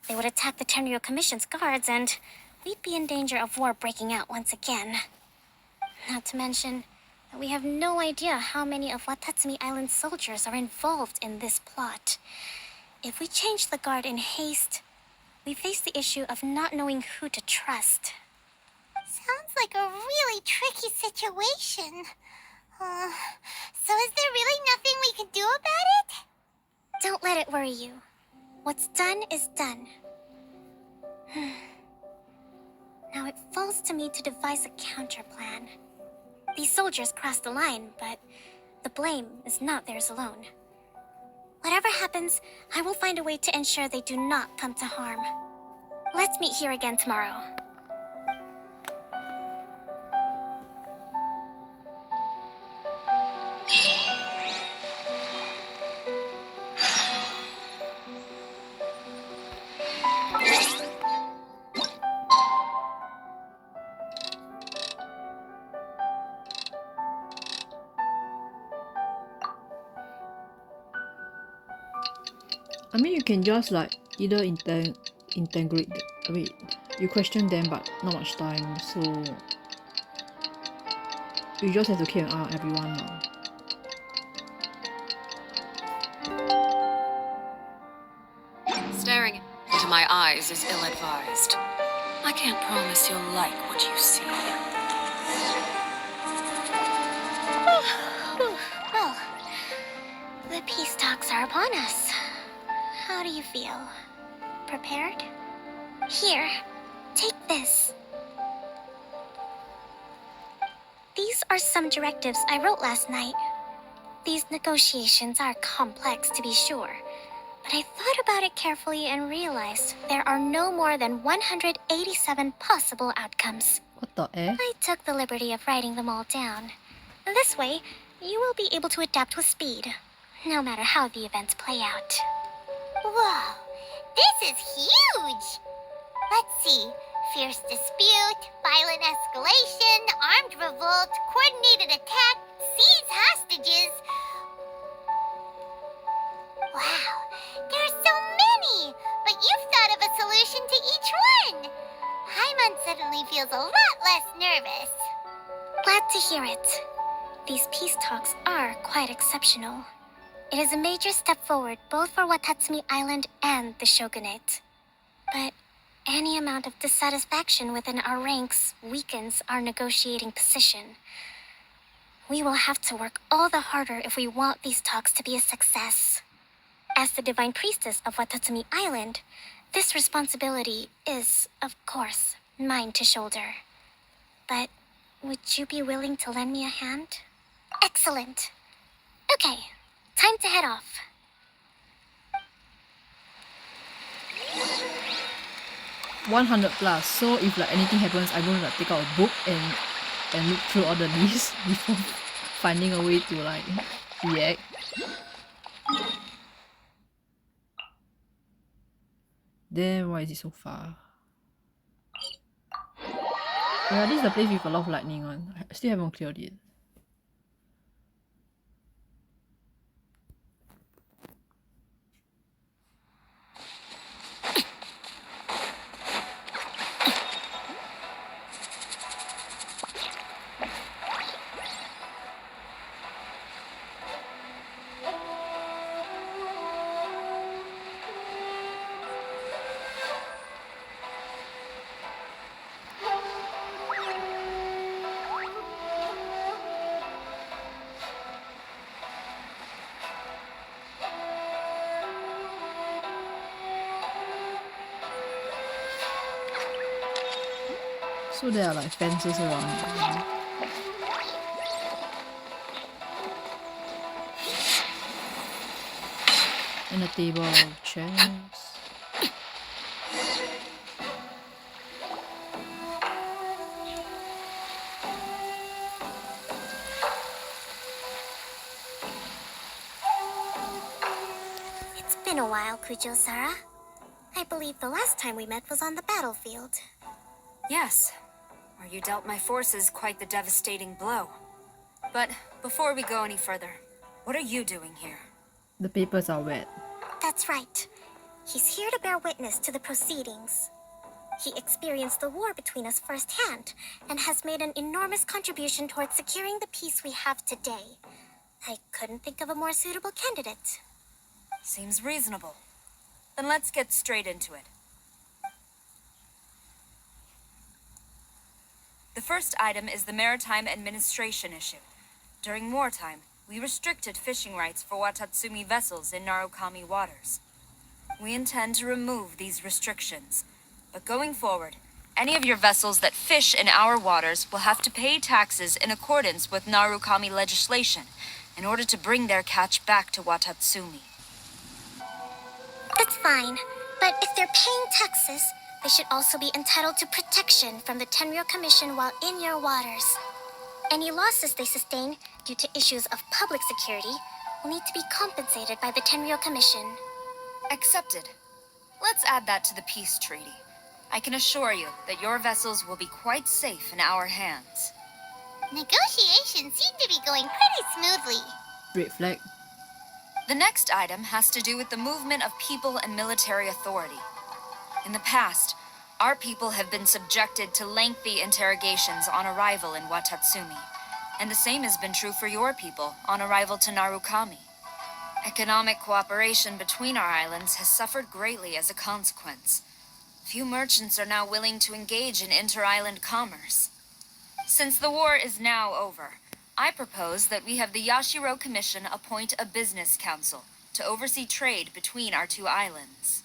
They would attack the Tenryou Commission's guards, and we'd be in danger of war breaking out once again. Not to mention that we have no idea how many of Watatsumi Island's soldiers are involved in this plot. If we change the guard in haste, we face the issue of not knowing who to trust. Sounds like a really tricky situation. So is there really nothing we can do about it? Don't let it worry you. What's done is done. Now it falls to me to devise a counterplan. These soldiers crossed the line, but the blame is not theirs alone. Whatever happens, I will find a way to ensure they do not come to harm. Let's meet here again tomorrow. I mean, you can just like either integrate. You question them, but not much time, so you just have to keep an eye on everyone now. Staring into my eyes is ill-advised. I can't promise you'll like what you see. Well, the peace talks are upon us. How do you feel? Prepared? Here, take this. These are some directives I wrote last night. These negotiations are complex, to be sure, but I thought about it carefully and realized there are no more than 187 possible outcomes. What the eh? I took the liberty of writing them all down. This way, you will be able to adapt with speed, no matter how the events play out. Whoa, this is huge! Let's see. Fierce dispute, violent escalation, armed revolt, coordinated attack, seize hostages. Wow, there are so many! But you've thought of a solution to each one! Paimon suddenly feels a lot less nervous. Glad to hear it. These peace talks are quite exceptional. It is a major step forward both for Watatsumi Island and the Shogunate. But any amount of dissatisfaction within our ranks weakens our negotiating position. We will have to work all the harder if we want these talks to be a success. As the Divine Priestess of Watatsumi Island, this responsibility is, of course, mine to shoulder. But would you be willing to lend me a hand? Excellent. Okay, time to head off. 100 plus. So if like anything happens, I'm gonna like take out a book and look through all the lists before finding a way to like react. Damn, why is it so far? Yeah, this is the place with a lot of lightning on. I still haven't cleared it. So there are like fences around it. And a table, chairs. It's been a while, Kujo-Sara. I believe the last time we met was on the battlefield. Yes, where you dealt my forces quite the devastating blow. But before we go any further, what are you doing here? The papers are wet. That's right. He's here to bear witness to the proceedings. He experienced the war between us firsthand and has made an enormous contribution towards securing the peace we have today. I couldn't think of a more suitable candidate. Seems reasonable. Then let's get straight into it. The first item is the Maritime Administration issue. During wartime, we restricted fishing rights for Watatsumi vessels in Narukami waters. We intend to remove these restrictions, but going forward, any of your vessels that fish in our waters will have to pay taxes in accordance with Narukami legislation in order to bring their catch back to Watatsumi. That's fine, but if they're paying taxes, they should also be entitled to protection from the Tenryou Commission while in your waters. Any losses they sustain due to issues of public security will need to be compensated by the Tenryou Commission. Accepted. Let's add that to the peace treaty. I can assure you that your vessels will be quite safe in our hands. Negotiations seem to be going pretty smoothly. Red flag. The next item has to do with the movement of people and military authority. In the past, our people have been subjected to lengthy interrogations on arrival in Watatsumi, and the same has been true for your people on arrival to Narukami. Economic cooperation between our islands has suffered greatly as a consequence. Few merchants are now willing to engage in inter-island commerce. Since the war is now over, I propose that we have the Yashiro Commission appoint a business council to oversee trade between our two islands.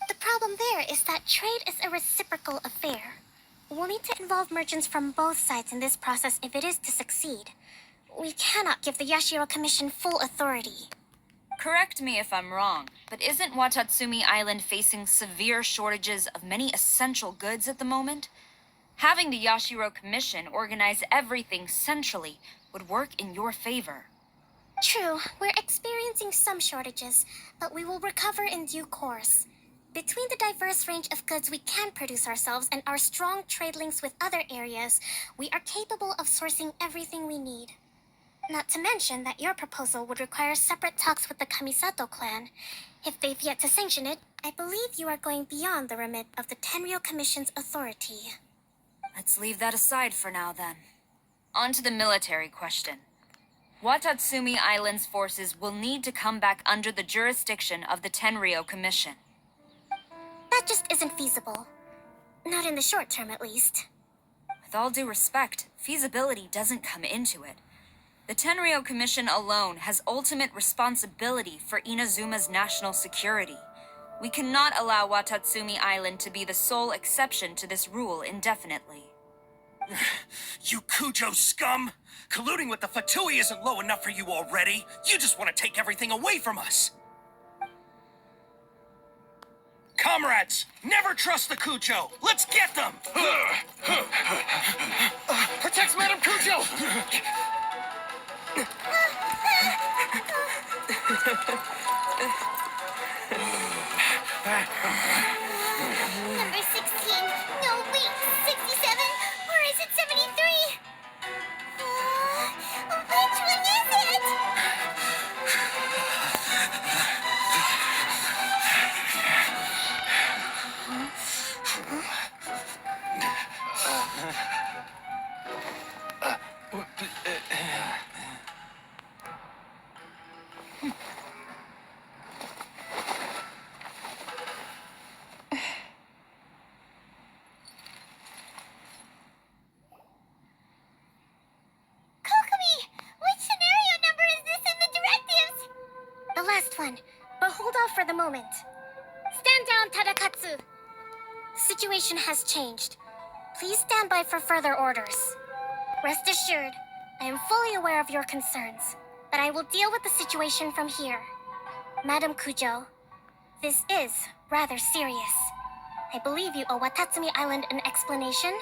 The problem there is that trade is a reciprocal affair. We'll need to involve merchants from both sides in this process if it is to succeed. We cannot give the Yashiro Commission full authority. Correct me if I'm wrong, but isn't Watatsumi Island facing severe shortages of many essential goods at the moment? Having the Yashiro Commission organize everything centrally would work in your favor. True, we're experiencing some shortages, but we will recover in due course. Between the diverse range of goods we can produce ourselves and our strong trade links with other areas, we are capable of sourcing everything we need. Not to mention that your proposal would require separate talks with the Kamisato clan. If they've yet to sanction it, I believe you are going beyond the remit of the Tenryou Commission's authority. Let's leave that aside for now, then. On to the military question. Watatsumi Island's forces will need to come back under the jurisdiction of the Tenryou Commission. That just isn't feasible. Not in the short term, at least. With all due respect, feasibility doesn't come into it. The Tenryou Commission alone has ultimate responsibility for Inazuma's national security. We cannot allow Watatsumi Island to be the sole exception to this rule indefinitely. You Kujo scum! Colluding with the Fatui isn't low enough for you already. You just want to take everything away from us. Comrades, never trust the Kujo. Let's get them! Protect Madame Kujo! Number 16. No, wait. 67? Or is it 73? Which one is it? Kokomi! Which scenario number is this in the directives? The last one, but hold off for the moment. Stand down, Tadakatsu! The situation has changed. Please stand by for further orders. Rest assured, I am fully aware of your concerns, but I will deal with the situation from here. Madam Kujo, this is rather serious. I believe you owe Watatsumi Island an explanation.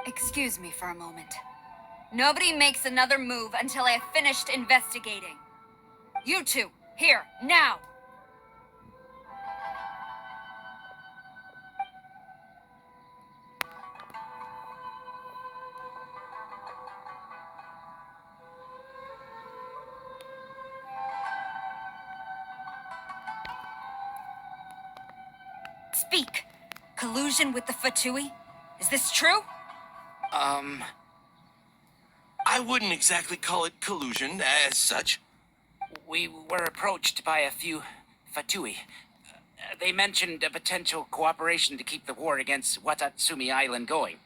Excuse me for a moment. Nobody makes another move until I have finished investigating. You two, here, now! Speak! Collusion with the Fatui? Is this true? I wouldn't exactly call it collusion as such. We were approached by a few Fatui. They mentioned a potential cooperation to keep the war against Watatsumi Island going.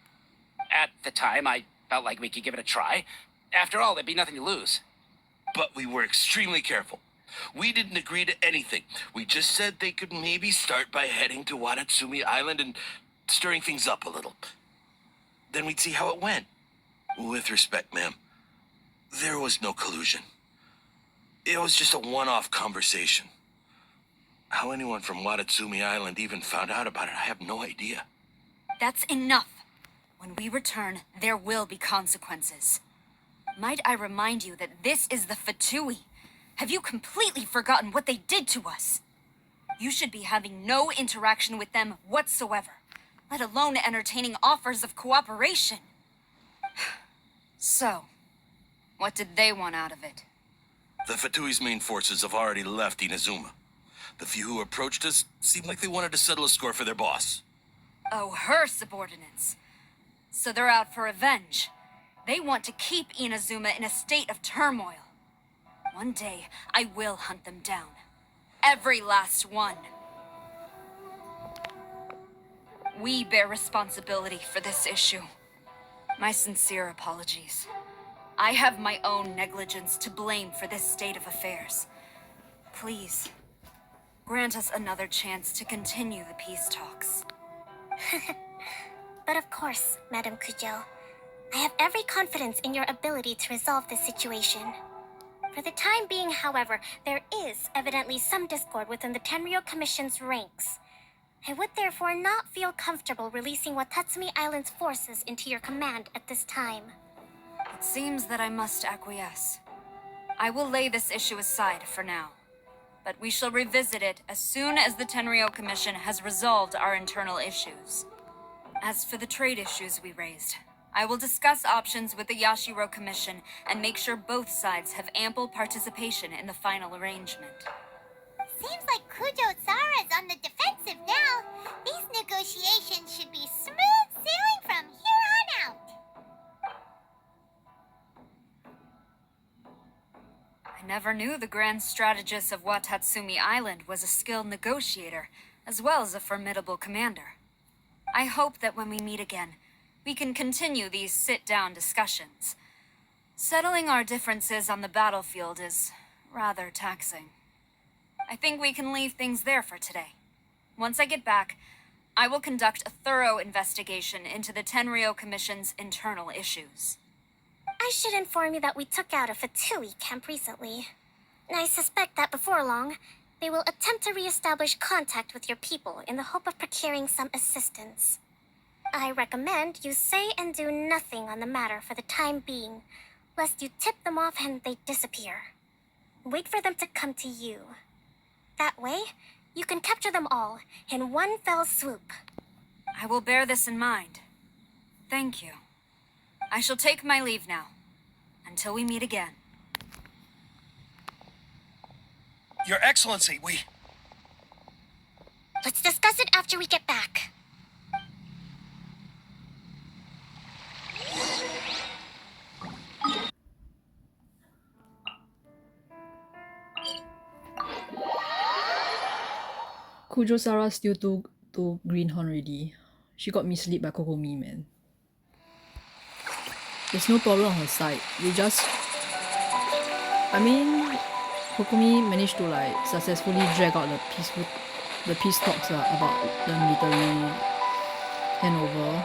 At the time, I felt like we could give it a try. After all, there'd be nothing to lose. But we were extremely careful. We didn't agree to anything. We just said they could maybe start by heading to Watatsumi Island and stirring things up a little. Then we'd see how it went. With respect, ma'am, there was no collusion. It was just a one-off conversation. How anyone from Watatsumi Island even found out about it, I have no idea. That's enough. When we return, there will be consequences. Might I remind you that this is the Fatui? Have you completely forgotten what they did to us? You should be having no interaction with them whatsoever, let alone entertaining offers of cooperation. So, what did they want out of it? The Fatui's main forces have already left Inazuma. The few who approached us seemed like they wanted to settle a score for their boss. Oh, her subordinates. So they're out for revenge. They want to keep Inazuma in a state of turmoil. One day, I will hunt them down. Every last one. We bear responsibility for this issue. My sincere apologies. I have my own negligence to blame for this state of affairs. Please, grant us another chance to continue the peace talks. But of course, Madam Kujo. I have every confidence in your ability to resolve this situation. For the time being, however, there is evidently some discord within the Tenryou Commission's ranks. I would therefore not feel comfortable releasing Watatsumi Island's forces into your command at this time. It seems that I must acquiesce. I will lay this issue aside for now, but we shall revisit it as soon as the Tenryou Commission has resolved our internal issues. As for the trade issues we raised, I will discuss options with the Yashiro Commission and make sure both sides have ample participation in the final arrangement. Seems like Kujo-Sara's on the defensive now. These negotiations should be smooth sailing from here on out. I never knew the grand strategist of Watatsumi Island was a skilled negotiator, as well as a formidable commander. I hope that when we meet again, we can continue these sit-down discussions. Settling our differences on the battlefield is rather taxing. I think we can leave things there for today. Once I get back, I will conduct a thorough investigation into the Tenryou Commission's internal issues. I should inform you that we took out a Fatui camp recently. I suspect that before long, they will attempt to re-establish contact with your people in the hope of procuring some assistance. I recommend you say and do nothing on the matter for the time being, lest you tip them off and they disappear. Wait for them to come to you. That way, you can capture them all in one fell swoop. I will bear this in mind. Thank you. I shall take my leave now. Until we meet again. Your Excellency, Let's discuss it after we get back. Kujo-Sara still too greenhorn already. She got misled by Kokomi, man. There's no problem on her side. I mean, Kokomi managed to like successfully drag out the peace talks about the military handover.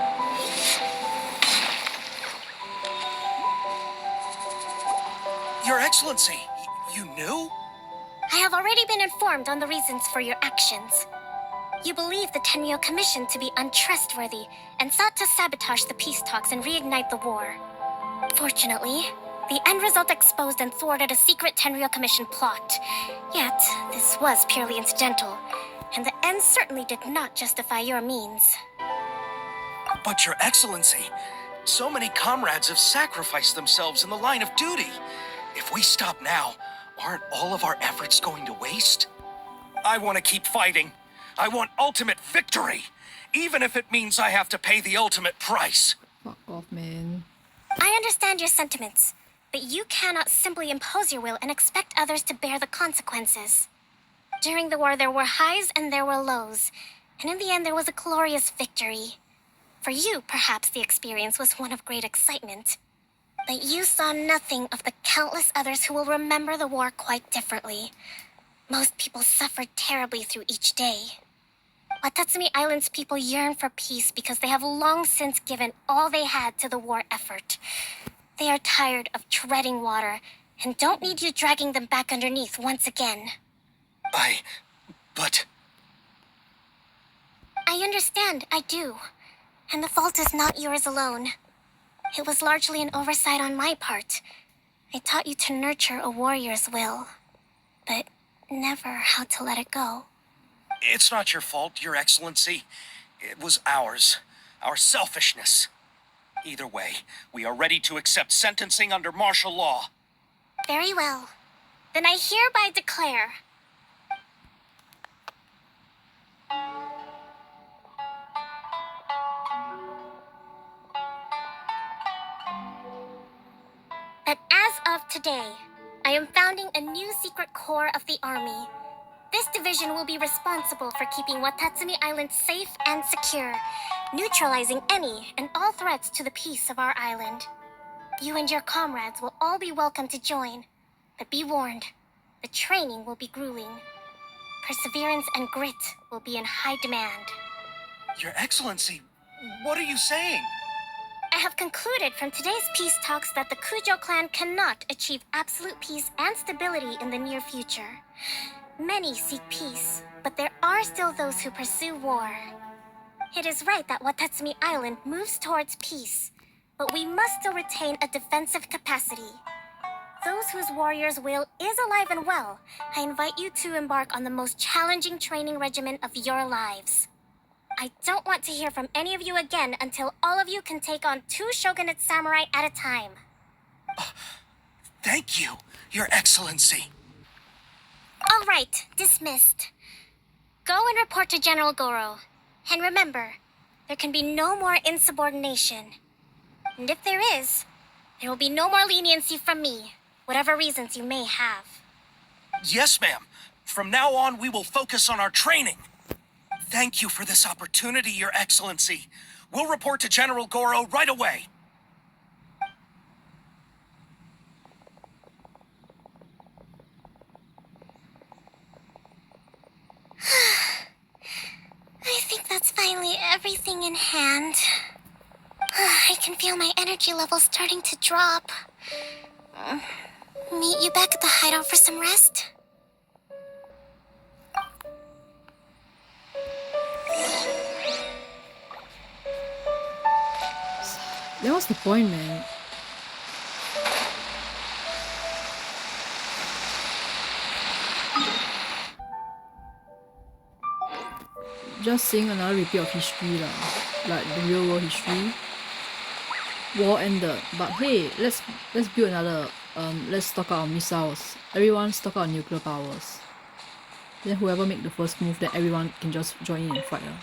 Your Excellency, you knew? I have already been informed on the reasons for your actions. You believe the Tenryou Commission to be untrustworthy and sought to sabotage the peace talks and reignite the war. Fortunately, the end result exposed and thwarted a secret Tenryou Commission plot. Yet, this was purely incidental, and the end certainly did not justify your means. But Your Excellency, so many comrades have sacrificed themselves in the line of duty. If we stop now, aren't all of our efforts going to waste? I want to keep fighting. I want ultimate victory, even if it means I have to pay the ultimate price. Fuck off, man. I understand your sentiments, but you cannot simply impose your will and expect others to bear the consequences. During the war, there were highs and there were lows, and in the end, there was a glorious victory. For you, perhaps the experience was one of great excitement. But you saw nothing of the countless others who will remember the war quite differently. Most people suffered terribly through each day. Watatsumi Island's people yearn for peace because they have long since given all they had to the war effort. They are tired of treading water and don't need you dragging them back underneath once again. But... I understand, I do. And the fault is not yours alone. It was largely an oversight on my part. I taught you to nurture a warrior's will, but never how to let it go. It's not your fault, Your Excellency. It was ours. Our selfishness. Either way, we are ready to accept sentencing under martial law. Very well. Then I hereby declare... that as of today, I am founding a new secret corps of the army. This division will be responsible for keeping Watatsumi Island safe and secure, neutralizing any and all threats to the peace of our island. You and your comrades will all be welcome to join, but be warned, the training will be grueling. Perseverance and grit will be in high demand. Your Excellency, what are you saying? I have concluded from today's peace talks that the Kujo clan cannot achieve absolute peace and stability in the near future. Many seek peace, but there are still those who pursue war. It is right that Watatsumi Island moves towards peace, but we must still retain a defensive capacity. those whose warrior's will is alive and well, I invite you to embark on the most challenging training regimen of your lives. I don't want to hear from any of you again until all of you can take on 2 shogunate samurai at a time. Thank you, Your Excellency. All right, dismissed. Go and report to General Gorou. And remember, there can be no more insubordination. And if there is, there will be no more leniency from me, whatever reasons you may have. Yes, ma'am. From now on, we will focus on our training. Thank you for this opportunity, Your Excellency. We'll report to General Gorou right away. I think that's finally everything in hand. I can feel my energy levels starting to drop. Meet you back at the hideout for some rest? Then what's the point, man? Just seeing another repeat of history lah, like the real world history. War ended, but hey, let's build another. Let's stock out our missiles. Everyone stock out nuclear powers. Then whoever make the first move, then everyone can just join in and fight lah.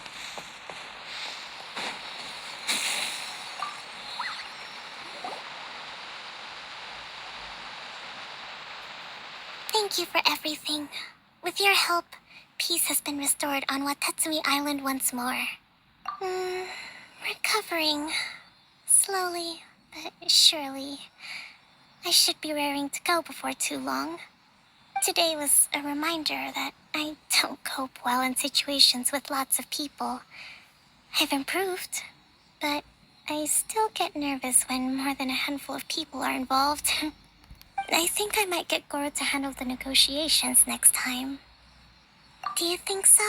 Thank you for everything. With your help, peace has been restored on Watatsumi Island once more. Recovering. Slowly, but surely. I should be raring to go before too long. Today was a reminder that I don't cope well in situations with lots of people. I've improved, but I still get nervous when more than a handful of people are involved. I think I might get Gorou to handle the negotiations next time. Do you think so?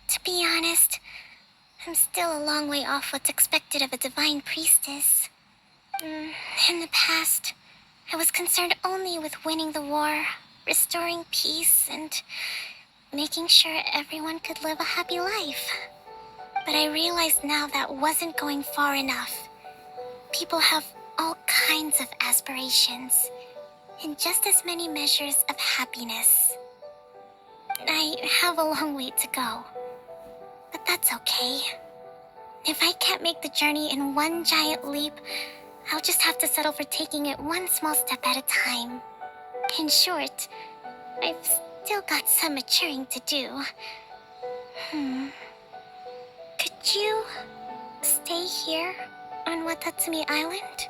To be honest, I'm still a long way off what's expected of a divine priestess. In the past, I was concerned only with winning the war, restoring peace, and making sure everyone could live a happy life. But I realized now that wasn't going far enough. People have all kinds of aspirations, and just as many measures of happiness. I have a long way to go, but that's okay. If I can't make the journey in one giant leap, I'll just have to settle for taking it one small step at a time. In short, I've still got some maturing to do. Could you stay here on Watatsumi Island?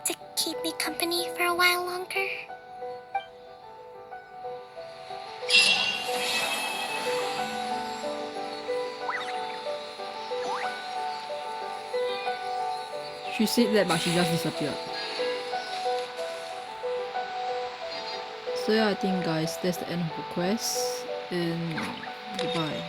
To keep me company for a while longer? She said that, but she just disappeared. So yeah, I think guys, that's the end of the quest, and goodbye.